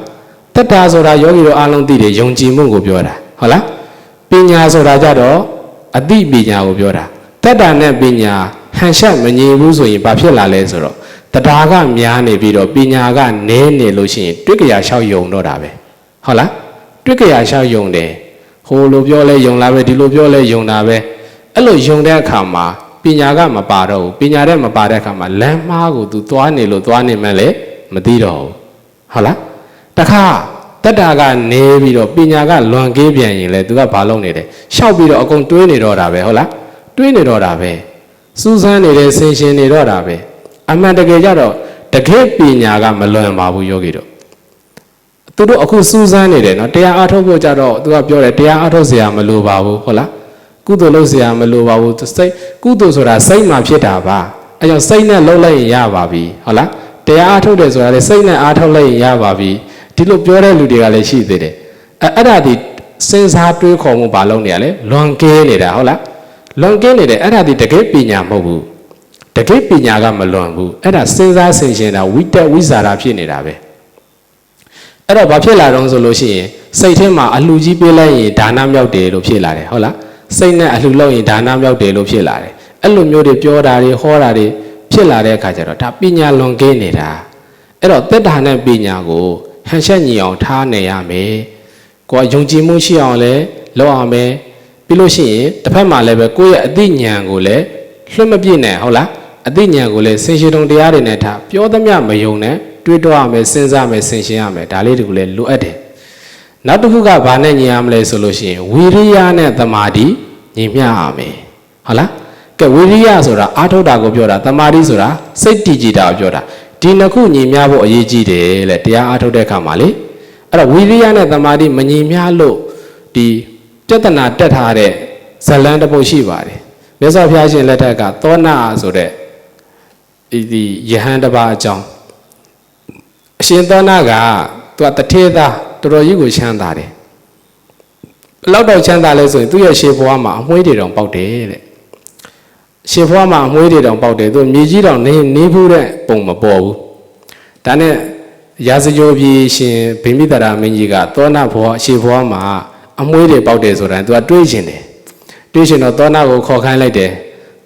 တတ္တာဆိုတာယောဂီတို့အားလုံးသိတယ်ယုံကြည်မှုကိုပြောတာဟုတ်လားပညာဆိုတာကြတော့အသိပညာကိုပြောတာတတ္တာနဲ့ပညာဟန်ရှက်မညီဘူးဆိုရင်ဘာဖြစ်လာလဲဆိုတော့တရားကများနေပြီးတော့ပညာကနည်းနေလို့ရှိရင်တွေ့ကြရလျှောက်ယုံတော့တာပဲဟုတ်လားတွေ့ကြရလျှောက်ယုံတယ်ဟိုလိုပြောလဲယုံလာပဲဒီလိုပြောလဲယုံတာပဲအဲ့လိုယုံတဲ့အခါမှာပညာကမပါတော့ဘူးပညာတဲ့မပါတဲ့အခါမှာလမ်းမားကို तू သွားနေလို့သွားနေမှလည်းမသိတော့ဘူးဟုတ်လားတခါတတ္တာကနေပြီးတော့ပညာကလွန်ကင်းပြန်ရင်လေ तू ကဘာလုပ်နေတယ်ရှောက်ပြီးတော့အကုန်တွေးနေတော့တာပဲဟုတ်လားတွေးနေတော့တာပဲစူးစမ်းနေတဲ့ဆင်ရှင်နေတော့တာပဲအမှန်တကယ်ကြတော့တကယ်ပညာကမလွန်ပါဘူးယောဂီတို့သူတို့အခုစူးစမ်းနေတယ်နော်တရားအားထုတ်ဖို့ကြတော့ तू ကပြောတယ်တရားအားထုတ်เสียမလိုပါဘူးဟုတ်လားကုသိုလ်လုပ်เสียမလိုပါဘူးစိတ်ကုသိုလ်ဆိုတာစိတ်မှာဖြစ်တာပါအဲကြောင့်စိတ်နဲ့လှုပ်လိုက်ရင်ရပါပြီဟုတ်လားတရားအားထုတ်တယ်ဆိုတာလေစိတ်နဲ့အားထုတ်လိုက်ရင်ရပါပြီဒီလိုပြောတဲ့လူတွေကလည်းရှိသေးတယ်အဲ့ဒါဒီစဉ်းစားတွေးခေါ်မှုဘာလုပ်နေရလဲလွန်ကဲနေတာဟုတ်လားလွန်ကဲနေတယ်အဲ့ဒါဒီတကယ်ပညာမဟုတ်ဘူးတကယ်ပညာကမလွန်ဘူးအဲ့ဒါစဉ်းစားဆင်ခြင်တာဝိတ္တဝိဇာရဖြစ်နေတာပဲအဲ့တော့ဘာဖြစ်လာတော့ဆိုလို့ရှိရင်စိတ်ထဲမှာအလှကြီးပေးလိုက်ရင်ဒါနမြောက်တယ်လို့ဖြစ်လာတယ်ဟုတ်လားစိတ်နဲ့အလှလုပ်ရင်ဒါနမြောက်တယ်လို့ဖြစ်လာတယ်အဲ့လိုမျိုးတွေပြောတာတွေဟောတာတွေဖြစ်လာတဲ့အခါကျတော့ဒါပညာလွန်ကဲနေတာအဲ့တော့သက်တာနဲ့ပညာကိုဟန်ချက်ညီအောင်ထားနေရမယ်ကိုယ်ယုံကြည်မှုရှိအောင်လဲ လောက်အောင်ပဲပြီးလို့ရှိရင်တစ်ဖက်မှာလည်းပဲကိုယ့်ရဲ့အသိဉာဏ်ကိုလည်းလွှတ်မပြည့်နဲ့ဟုတ်လားအသိဉာဏ်ကိုလည်းစင်ရှင်တုံတရားတွေနဲ့ထားပြောသမျှမယုံနဲ့တွေးတောရမယ်စဉ်းစားမယ်ဆင်ရှင်းရမယ်ဒါလေးတွေကိုလည်းလိုအပ်တယ်နောက်တစ်ခုကဘာနဲ့ညီရမလဲဆိုလို့ရှိရင်ဝီရိယနဲ့သမာဓိညီမျှရမယ်ဟုတ်လားကဲဝီရိယဆိုတာအာထုတ်တာကိုပြောတာသမာဓိဆိုတာစိတ်တည်ကြည်တာကိုပြောတာဒီနှစ်ခုညီမျှဖို့အရေးကြီးတယ်လေတရားအာထုတ်တဲ့အခါမှာလေအဲ့တော့ဝီရိယနဲ့သမာဓိမညီမျှလို့ဒီပြဿနာတက်ထားတဲ့ဇလန်းတစ်ပုဒ်ရှိပါတယ်မြတ်စွာဘုရားရှင်လက်ထက်ကသောနာဆိုတဲ့ဒီယဟန်တစ်ပါးအကြောင်းအရှင်သောနာကသူကတထေသားတော်တော်ကြီးကိုချမ်းသာတယ်ဘယ်လောက်တော့ချမ်းသာလဲဆိုရင်သူ့ရဲ့ရှေးဘဝမှာအမွှေးတွေတောင်ပေါက်တယ်တဲ့ရှေးဘဝမှာအမွှေးတွေတောင်ပေါက်တယ်သူမြေကြီးတောင်နေဘူးတဲ့ပုံမပေါ်ဘူးဒါနဲ့ရာဇဂိုပြည်ရှင်ဗိမိတရာမင်းကြီးကသောနာဘဝရှေးဘဝမှာအမွှေးတွေပေါက်တယ်ဆိုတာသူကတွေးချင်တယ်တွေးချင်တော့သောနာကိုခေါ်ခိုင်းလိုက်တယ်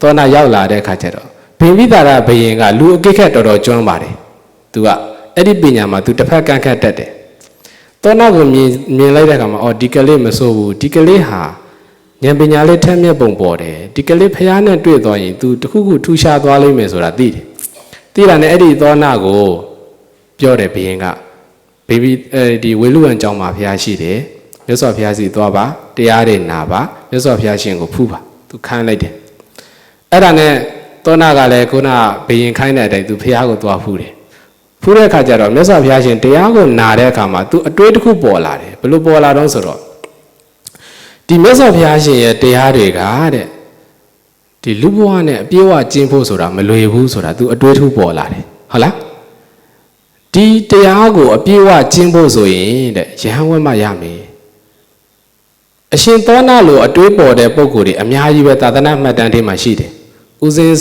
သောနာရောက်လာတဲ့အခါကျတော့ဗိမိတရာဘုရင်ကလူအကိခက်တော်တော်ကျွမ်းပါတယ်သူကအဲ့ဒီပညာမှာသူတစ်ဖက်ကန့်ခတ်တတ်တယ်သောနာကိုမြင်လိုက်တဲ့အခါမှာအော်ဒီကလေးမစိုးဘူးဒီကလေးဟာဉာဏ်ပညာလေးထက်မြက်ပုံပေါ်တယ်ဒီကလေးဖျားနဲ့တွေ့သွားရင် तू တခုခုထူရှားသွားလိမ့်မယ်ဆိုတာသိတယ်သိတာနဲ့အဲ့ဒီသောနာကိုပြောတယ်ဘုရင်ကဘေဘီဒီဝေလူဝံကျောင်းမှာဖျားရှိတယ်မြတ်စွာဘုရားစီသွားပါတရားတွေနာပါမြတ်စွာဘုရားရှင်ကိုဖူးပါ तू ခိုင်းလိုက်တယ်အဲ့ဒါနဲ့သောနာကလည်းခုနဘုရင်ခိုင်းတဲ့အတိုင်း तू ဖျားကိုသွားဖူးတယ်ဖူးတဲ့အခါကျတော့မြတ်စွာဘုရားရှင်တရားကိုနာတဲ့အခါမှာ तू အတွေးတစ်ခုပေါ်လာတယ်ဘယ်လိုပေါ်လာတော့ဆိုတော့ဒီမြတ်စွာဘုရားရှင်ရဲ့တရားတွေကတဲ့ဒီလူဘဝနဲ့အပြည့်အဝကျင့်ဖို့ဆိုတာမလွယ်ဘူးဆိုတာ तू အတွေးတစ်ခုပေါ်လာတယ်ဟုတ်လားဒီတရားကိုအပြည့်အဝကျင့်ဖို့ဆိုရင်တဲ့ယဟန်ဝတ်မှရမယ်အရှင်သောနာလိုအတွေးပေါ်တဲ့ပုံကိုယ်တွေအများကြီးပဲသာသနာမှတ်တမ်းထဲမှာရှိတယ်ဦးစင်း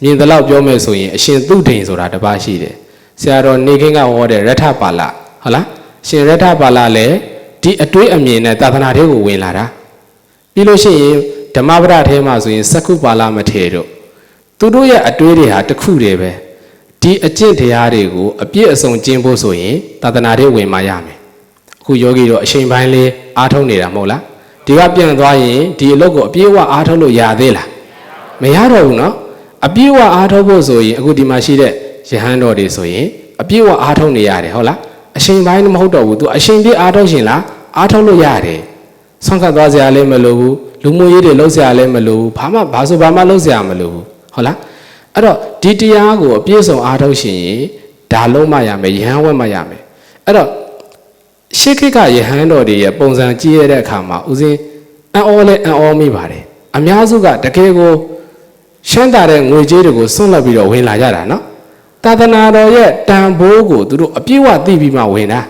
မြင်သလောက်ပြောမယ်ဆိုရင်အရှင်သုဒိန်ဆိုတာတစ်ပါးရှိတယ်ဆရာတော်နေခင်းကဟောတဲ့ရထပါဠဟုတ်လားရှင်ရထပါဠလည်းဒီအတွေးအမြင်နဲ့သာသနာတွေကိုဝင်လာတာပြီးလို့ရှိရင်ဓမ္မပဒထဲမှာဆိုရင်စက္ခုပါဠမထေရတို့သူတို့ရဲ့အတွေးတွေဟာတစ်ခုတည်းပဲဒီအကျင့်တရားတွေကိုအပြည့်အစုံကျင့်ဖို့ဆိုရင်သာသနာတွေဝင်မှရမယ်အခုယောဂီတို့အချိန်ပိုင်းလေးအားထုတ်နေတာမဟုတ်လားဒီကပြန်သွားရင်ဒီအလုပ်ကိုအပြည့်အဝအားထုတ်လို့ရသေးလားမရတော့ဘူးเนาะအပြည့်အဝအားထုတ်ဖို့ဆိုရင်အခုဒီမှာရှိတဲ့ယဟန်တော်တွေဆိုရင်အပြည့်အဝအားထုတ်နေရတယ်ဟုတ်လားအချိန်ပိုင်းမဟုတ်တော့ဘူး तू အချိန်ပြည့်အားထုတ်ရှင်လားအားထုတ်လို့ရတယ်ဆွမ်းခတ်သွားစရာလည်းမလိုဘူးလူမှုရေးတွေလုပ်စရာလည်းမလိုဘူးဘာမှလုပ်စရာမလိုဘူးဟုတ်လားအဲ့တော့ဒီတရားကိုအပြည့်စုံအားထုတ်ရှင်ရင်ဒါလုံးမှရမယ်ယဟန်ဝတ်မှရမယ်အဲ့တော့ရှေးခေတ်ကယဟန်တော်တွေရဲ့ပုံစံကြည့်ရတဲ့အခါမှာဦးစင်းအံ့ဩလဲအံ့ဩမိပါတယ်အများစုကတကယ်ကိုရှင်းတာတဲ့ငွေကြေးတွေကိုစွန့်လွတ်ပြီးတော့ဝင်လာကြတာနော်သာသနာတော်ရဲ့တန်ဖိုးကိုသူတို့အပြည့်အဝသိပြီးမှဝင်တာ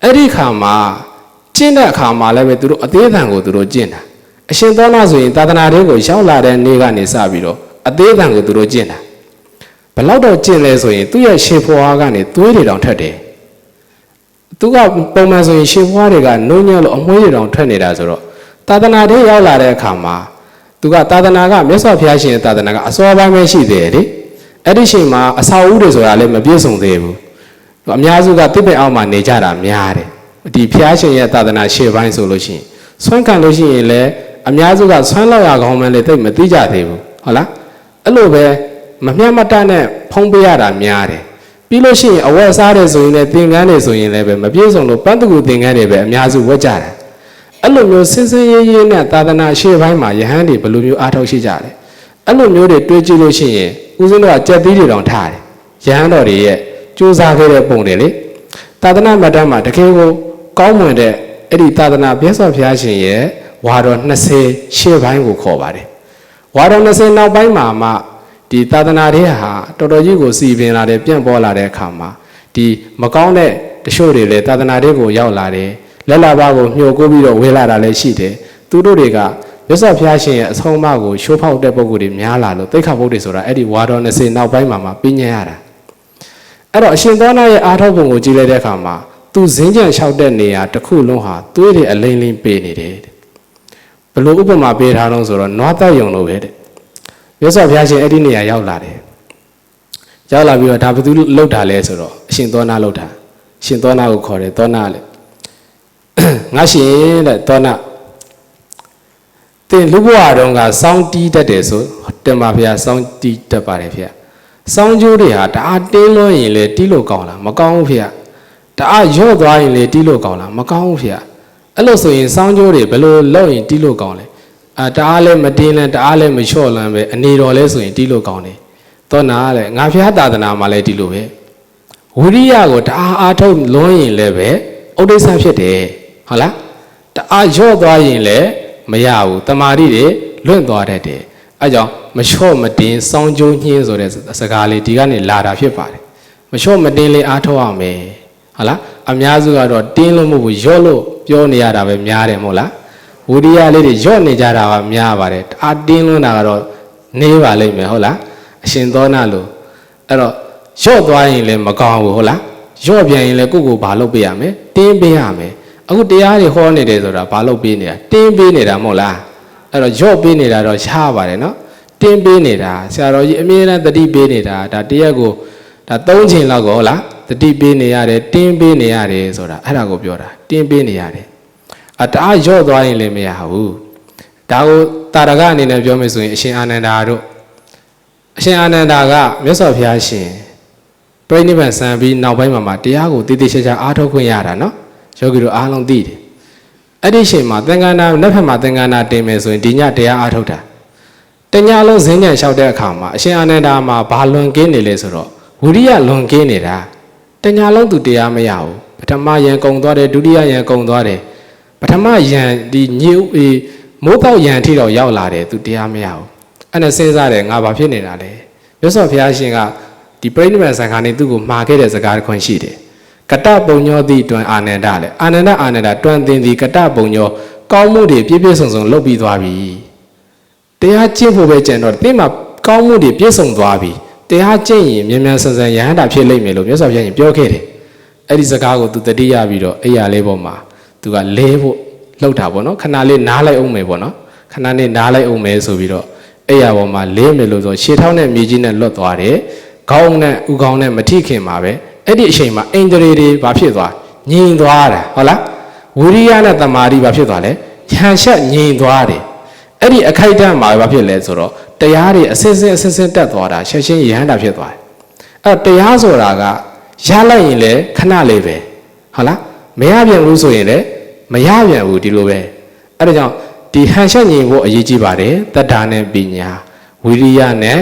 အဲ့ဒီခါမှာကျင့်တဲ့အခါမှာလည်းပဲသူတို့အသေးအံကိုသူတို့ကျင့်တာအရှင်သောနာဆိုရင်သာသနာတော်ကိုရောက်လာတဲ့နေ့ကနေစပြီးတော့အသေးအံကိုသူတို့ကျင့်တာဘယ်လောက်တော့ကျင့်လဲဆိုရင်သူ့ရဲ့ရှေးဖွားကနေသွေးတွေတောင်ထွက်တယ်သူကပုံမှန်ဆိုရင်ရှေးဖွားတွေကနှုံးညံ့လို့အမွှေးတွေတောင်ထွက်နေတာဆိုတော့သာသနာတော်ရောက်လာတဲ့အခါမှာသူကသာသနာကမြတ်စွာဘုရားရှင်ရဲ့သာသနာကအစောပိုင်းပဲရှိသေးတယ်လေအဲ့ဒီချိန်မှာအစာအုပ်တွေဆိုတာလည်းမပြည့်စုံသေးဘူးအများစုကတိပ္ပံအောက်မှာနေကြတာများတယ်ဒီဘုရားရှင်ရဲ့သာသနာရှေ့ပိုင်းဆိုလို့ရှိရင်ဆွမ်းခံလို့ရှိရင်လည်းအများစုကဆွမ်းလောက်ရကောင်းမှလည်းသိမသိကြသေးဘူးဟုတ်လားအဲ့လိုပဲမမျှမတနဲ့ဖုံးပေးရတာများတယ်ပြီးလို့ရှိရင်အဝတ်စားတယ်ဆိုရင်လည်းသင်္ကန်းတွေဆိုရင်လည်းပဲမပြည့်စုံလို့ပန်းတကူသင်္ကန်းတွေပဲအများစုဝတ်ကြတယ်အဲ့လိုမျိုးစင်စင်ရဲရဲနဲ့သာသနာရှေ့ပိုင်းမှာယဟန်တွေဘယ်လိုမျိုးအားထုတ်ရှိကြလဲအဲ့လိုမျိုးတွေတွေးကြည့်လို့ရှိရင်ဦးဇင်းတို့ကကြက်သီးတွေတောင်ထားတယ်ယဟန်တော်တွေရဲ့စူးစမ်းခဲ့တဲ့ပုံတွေလေသာသနာမတ္တမှာတကယ်ကိုကောင်းမွန်တဲ့အဲ့ဒီသာသနာဘုရားရှင်ရဲ့ဝါတော်20ရှေ့ပိုင်းကိုခေါ်ပါတယ်ဝါတော်20နောက်ပိုင်းမှာမှဒီသာသနာတွေဟာတော်တော်ကြီးကိုစီပင်လာတယ်ပြန့်ပေါ်လာတဲ့အခါမှာဒီမကောင်းတဲ့တချို့တွေလည်းသာသနာတွေကိုရောက်လာတယ်လက်လာပါကိုညှို့ကိုပြီးတော့ဝေလာတာလည်းရှိတယ်သူတို့တွေကမြတ်စွာဘုရားရှင်ရဲ့အဆုံးအမကိုရှိုးဖောက်တဲ့ပုံကိုယ်တွေများလာလို့သိက္ခာပုဒ်တွေဆိုတာအဲ့ဒီဝါတော်20နောက်ပိုင်းမှာပြညံ့ရတာအဲ့တော့အရှင်သောနာရဲ့အာထောက်ပုံကိုကြည့်လိုက်တဲ့အခါမှာသူဇင်းကြံလျှောက်တဲ့နေရာတစ်ခုလုံးဟာသွေးတွေအလိမ့်လိမ့်ပေးနေတယ်ဘလို့ဥပမာပေးထားလို့ဆိုတော့နွားသက်ယုံလို့ပဲတဲ့မြတ်စွာဘုရားရှင်အဲ့ဒီနေရာရောက်လာတယ်ရောက်လာပြီးတော့ဒါဘယ်သူလှုပ်တာလဲဆိုတော့အရှင်သောနာလှုပ်တာရှင်သောနာကိုခေါ်တယ်သောနာလေငါရှင်တဲ့သောနာ တင်လူဘဝတုန်းကစောင်းတီးတတ်တယ်ဆိုတင်ပါဗျာစောင်းတီးတတ်ပါတယ်ဗျာစောင်းကျိုးတွေဟာတအားတင်းလွှန်းရင်လေတီးလို့ကောင်းလားမကောင်းဘူးဗျာတအားရော့သွားရင်လေတီးလို့ကောင်းလားမကောင်းဘူးဗျာအဲ့လိုဆိုရင်စောင်းကျိုးတွေဘယ်လိုလုပ်ရင်တီးလို့ကောင်းလဲတအားလည်းမတင်းလည်းတအားလည်းမလျှော့လန်းပဲအနေတော်လဲဆိုရင်တီးလို့ကောင်းတယ်တော့နားလေငါဖျားသာသနာမှာလည်းတီးလို့ပဲဝိရိယကိုတအားအားထုတ်လွှန်းရင်လည်းပဲဥဒိစ္စဖြစ်တယ်ဟုတ်လားတအားရော့သွားရင်လည်းမရဘူးတမာတိတွေလွင့်သွားတတ်တယ်အဲကြောင့်မလျှော့မတင်းစောင်းကျိုးညှင်းဆိုတဲ့စကားလေးဒီကနေလာတာဖြစ်ပါတယ်မလျှော့မတင်းလေးအားထုတ်ရမယ်ဟုတ်လားအများစုကတော့တင်းလို့မဟုတ်ဘူးရော့လို့ပြောနေရတာပဲများတယ်မဟုတ်လားဝိရိယလေးတွေရော့နေကြတာကများပါတယ်အားတင်းလွန်းတာကတော့နေပါလိမ့်မယ်ဟုတ်လားအရှင်သောနာလို့အဲ့တော့ရော့သွားရင်လည်းမကောင်းဘူးဟုတ်လားရော့ပြန်ရင်လည်းကိုယ့်ကိုဘာလုပ်ပေးရမလဲတင်းပေးရမယ်အခုတရားတွေဟောနေတယ်ဆိုတာဘာလုပ်ပေးနေတာတင်းပေးနေတာမဟုတ်လားအဲ့တော့ရော့ပေးနေတာတော့ရှားပါတယ်နော်တင်းပေးနေတာဆရာတော်ကြီးအမြဲတမ်းတတိပေးနေတာဒါတရက်ကိုဒါ3ချိန်လောက်ကိုဟုတ်လားတတိပေးနေရတယ်တင်းပေးနေရတယ်ဆိုတာအဲ့ဒါကိုပြောတာတင်းပေးနေရတယ်တအားရော့သွားရင်လည်းမရဘူးဒါကိုတာရကအနေနဲ့ပြောမယ်ဆိုရင်အရှင်အာနန္ဒာတို့အရှင်အာနန္ဒာကမြတ်စွာဘုရားရှင်ပြိဋိဘံစံပြီးနောက်ပိုင်းမှာတရားကိုတည်တည်ချာချာအားထုတ်ခွင့်ရတာနော်ယောဂီတို့အားလုံးသိတယ်အဲ့ဒီအချိန်မှာသင်္ကန်းနာလက်ဖက်မှာသင်္ကန်းနာတင်မယ်ဆိုရင်ဒီညတရားအားထုတ်တာတညလုံးဇင်းညံလျှောက်တဲ့အခါမှာအရှင်အာနန္ဒာမှာဘာလွန်ကင်းနေလဲဆိုတော့ဝိရိယလွန်ကင်းနေတာတညလုံးသူတရားမရဘူးပထမယံကုံသွားတယ်ဒုတိယယံကုံသွားတယ်ပထမယံဒီညို့မိုးပေါက်ယံထိတော့ရောက်လာတယ်သူတရားမရဘူးအဲ့နဲ့စဉ်းစားတယ်ငါဘာဖြစ်နေတာလဲမြတ်စွာဘုရားရှင်ကဒီပြိဋိဘံစံခါနေသူ့ကိုမှာခဲ့တဲ့စကားတစ်ခွန်းရှိတယ်ကတပုံညောတိတွင်အာနန္ဒလေအာနန္ဒတွင်သင်သည်ကတပုံညောကောင်းမှုတွေပြည့်ပြည့်စုံစုံလုပ်ပြီးသွားပြီတရားကျင့်ဖို့ပဲကြံတော့တင်းမှာကောင်းမှုတွေပြည့်စုံသွားပြီတရားကျင့်ရင်မြန်မြန်ဆန်ဆန်ယဟန္တာဖြစ်လိမ့်မယ်လို့မြတ်စွာဘုရားရှင်ပြောခဲ့တယ်အဲ့ဒီစကားကိုသူတတိယပြီးတော့အဲ့ရလေးပေါ်မှာသူကလဲဖို့လှုပ်တာပေါ့နော်ခဏလေးနားလိုက်အောင်မယ်ပေါ့နော်ခဏလေးနားလိုက်အောင်မယ်ဆိုပြီးတော့အဲ့ရပေါ်မှာလဲမယ်လို့ဆိုရှေ့ထောင်းနဲ့မြေကြီးနဲ့လွတ်သွားတယ်ခေါင်းနဲ့ဥခေါင်းနဲ့မထိခင်မှာပဲအဲ့ဒီအချိန်မှာအင်္ဂရေတွေဘာဖြစ်သွားငြိမ်သွားတာဟုတ်လားဝိရိယနဲ့တမာတိဘာဖြစ်သွားလဲဉာဏ်ရှက်ငြိမ်သွားတယ်အဲ့ဒီအခိုက်အတန့်မှာဘာဖြစ်လဲဆိုတော့တရားတွေအစစ်စစ်တက်သွားတာရှက်ရှင်းရဟန္တာဖြစ်သွားတယ်အဲ့တရားဆိုတာကရလိုက်ရင်လည်းခဏလေးပဲဟုတ်လားမရပြန်ဘူးဆိုရင်လည်းမရပြန်ဘူးဒီလိုပဲအဲ့ဒါကြောင့်ဒီဟန်ရှက်ငြိမ်ဖို့အရေးကြီးပါတယ်တတ္တာနဲ့ပညာဝိရိယနဲ့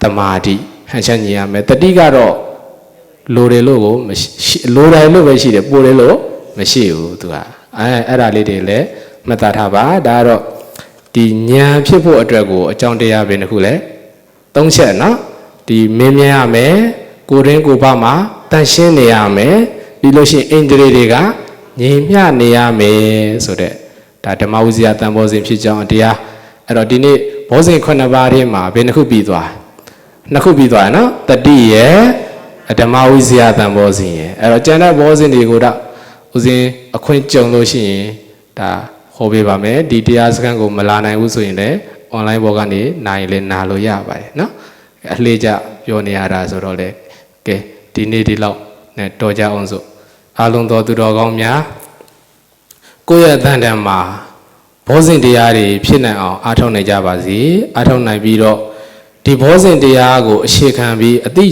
တမာတိဟန်ရှက်ငြိမ်ရမယ်တတိကတော့လိုတယ်လို့ကိုမရှိလိုတယ်လို့ပဲရှိတယ်ပိုတယ်လို့မရှိဘူးသူကအဲ့ဒါလေးတွေလည်းမှတ်သားထားပါဒါကတော့ဒီဉာဏ်ဖြစ်ဖို့အတွက်ကိုအကြောင်းတရားပဲတစ်ခုလဲ၃ချက်နော်ဒီမင်းမြင်ရမယ်ကိုရင်းကိုဘမှာတန်ရှင်းနေရမယ်ပြီးလို့ရှိရင်ဣန္ဒြေတွေကငြိမ်မျှနေရမယ်ဆိုတဲ့ဒါဓမ္မဝိဇ္ဇာတန်ဖိုးစဉ်ဖြစ်ကြောင်းတရားအဲ့တော့ဒီနေ့ဘောဇင်9ပါးထဲမှာဘယ်နှခုပြီးသွား2ခုပြီးသွားနော်တတိရဲ့ဓမ္မဝိဇ္ဇာတန်ဖိုးစဉ်ရဲ့အဲ့တော့ကျန်တဲ့ဘောဇင်တွေကိုတော့ဥစဉ်အခွင့်ကြုံလို့ရှိရင်ဒါဟောပေးပါမယ်ဒီတရားစခန်းကိုမလာနိုင်ဘူးဆိုရင်လည်း online ဘောကနေနိုင်လည်းနာလို့ရပါတယ်နော်အလှည့်ကျပြောနေရတာဆိုတော့လေကဲဒီနေ့ဒီလောက်နဲ့တော်ကြအောင်စို့အားလုံးသောသူတော်ကောင်းများကိုယ့်ရဲ့တန်တန်မှာဘောဇင်တရားတွေဖြစ်နိုင်အောင်အားထုတ်နိုင်ကြပါစေအားထုတ်နိုင်ပြီးတော့ဒီဘောဇင်တရားကိုအခြေခံပြီးအတိ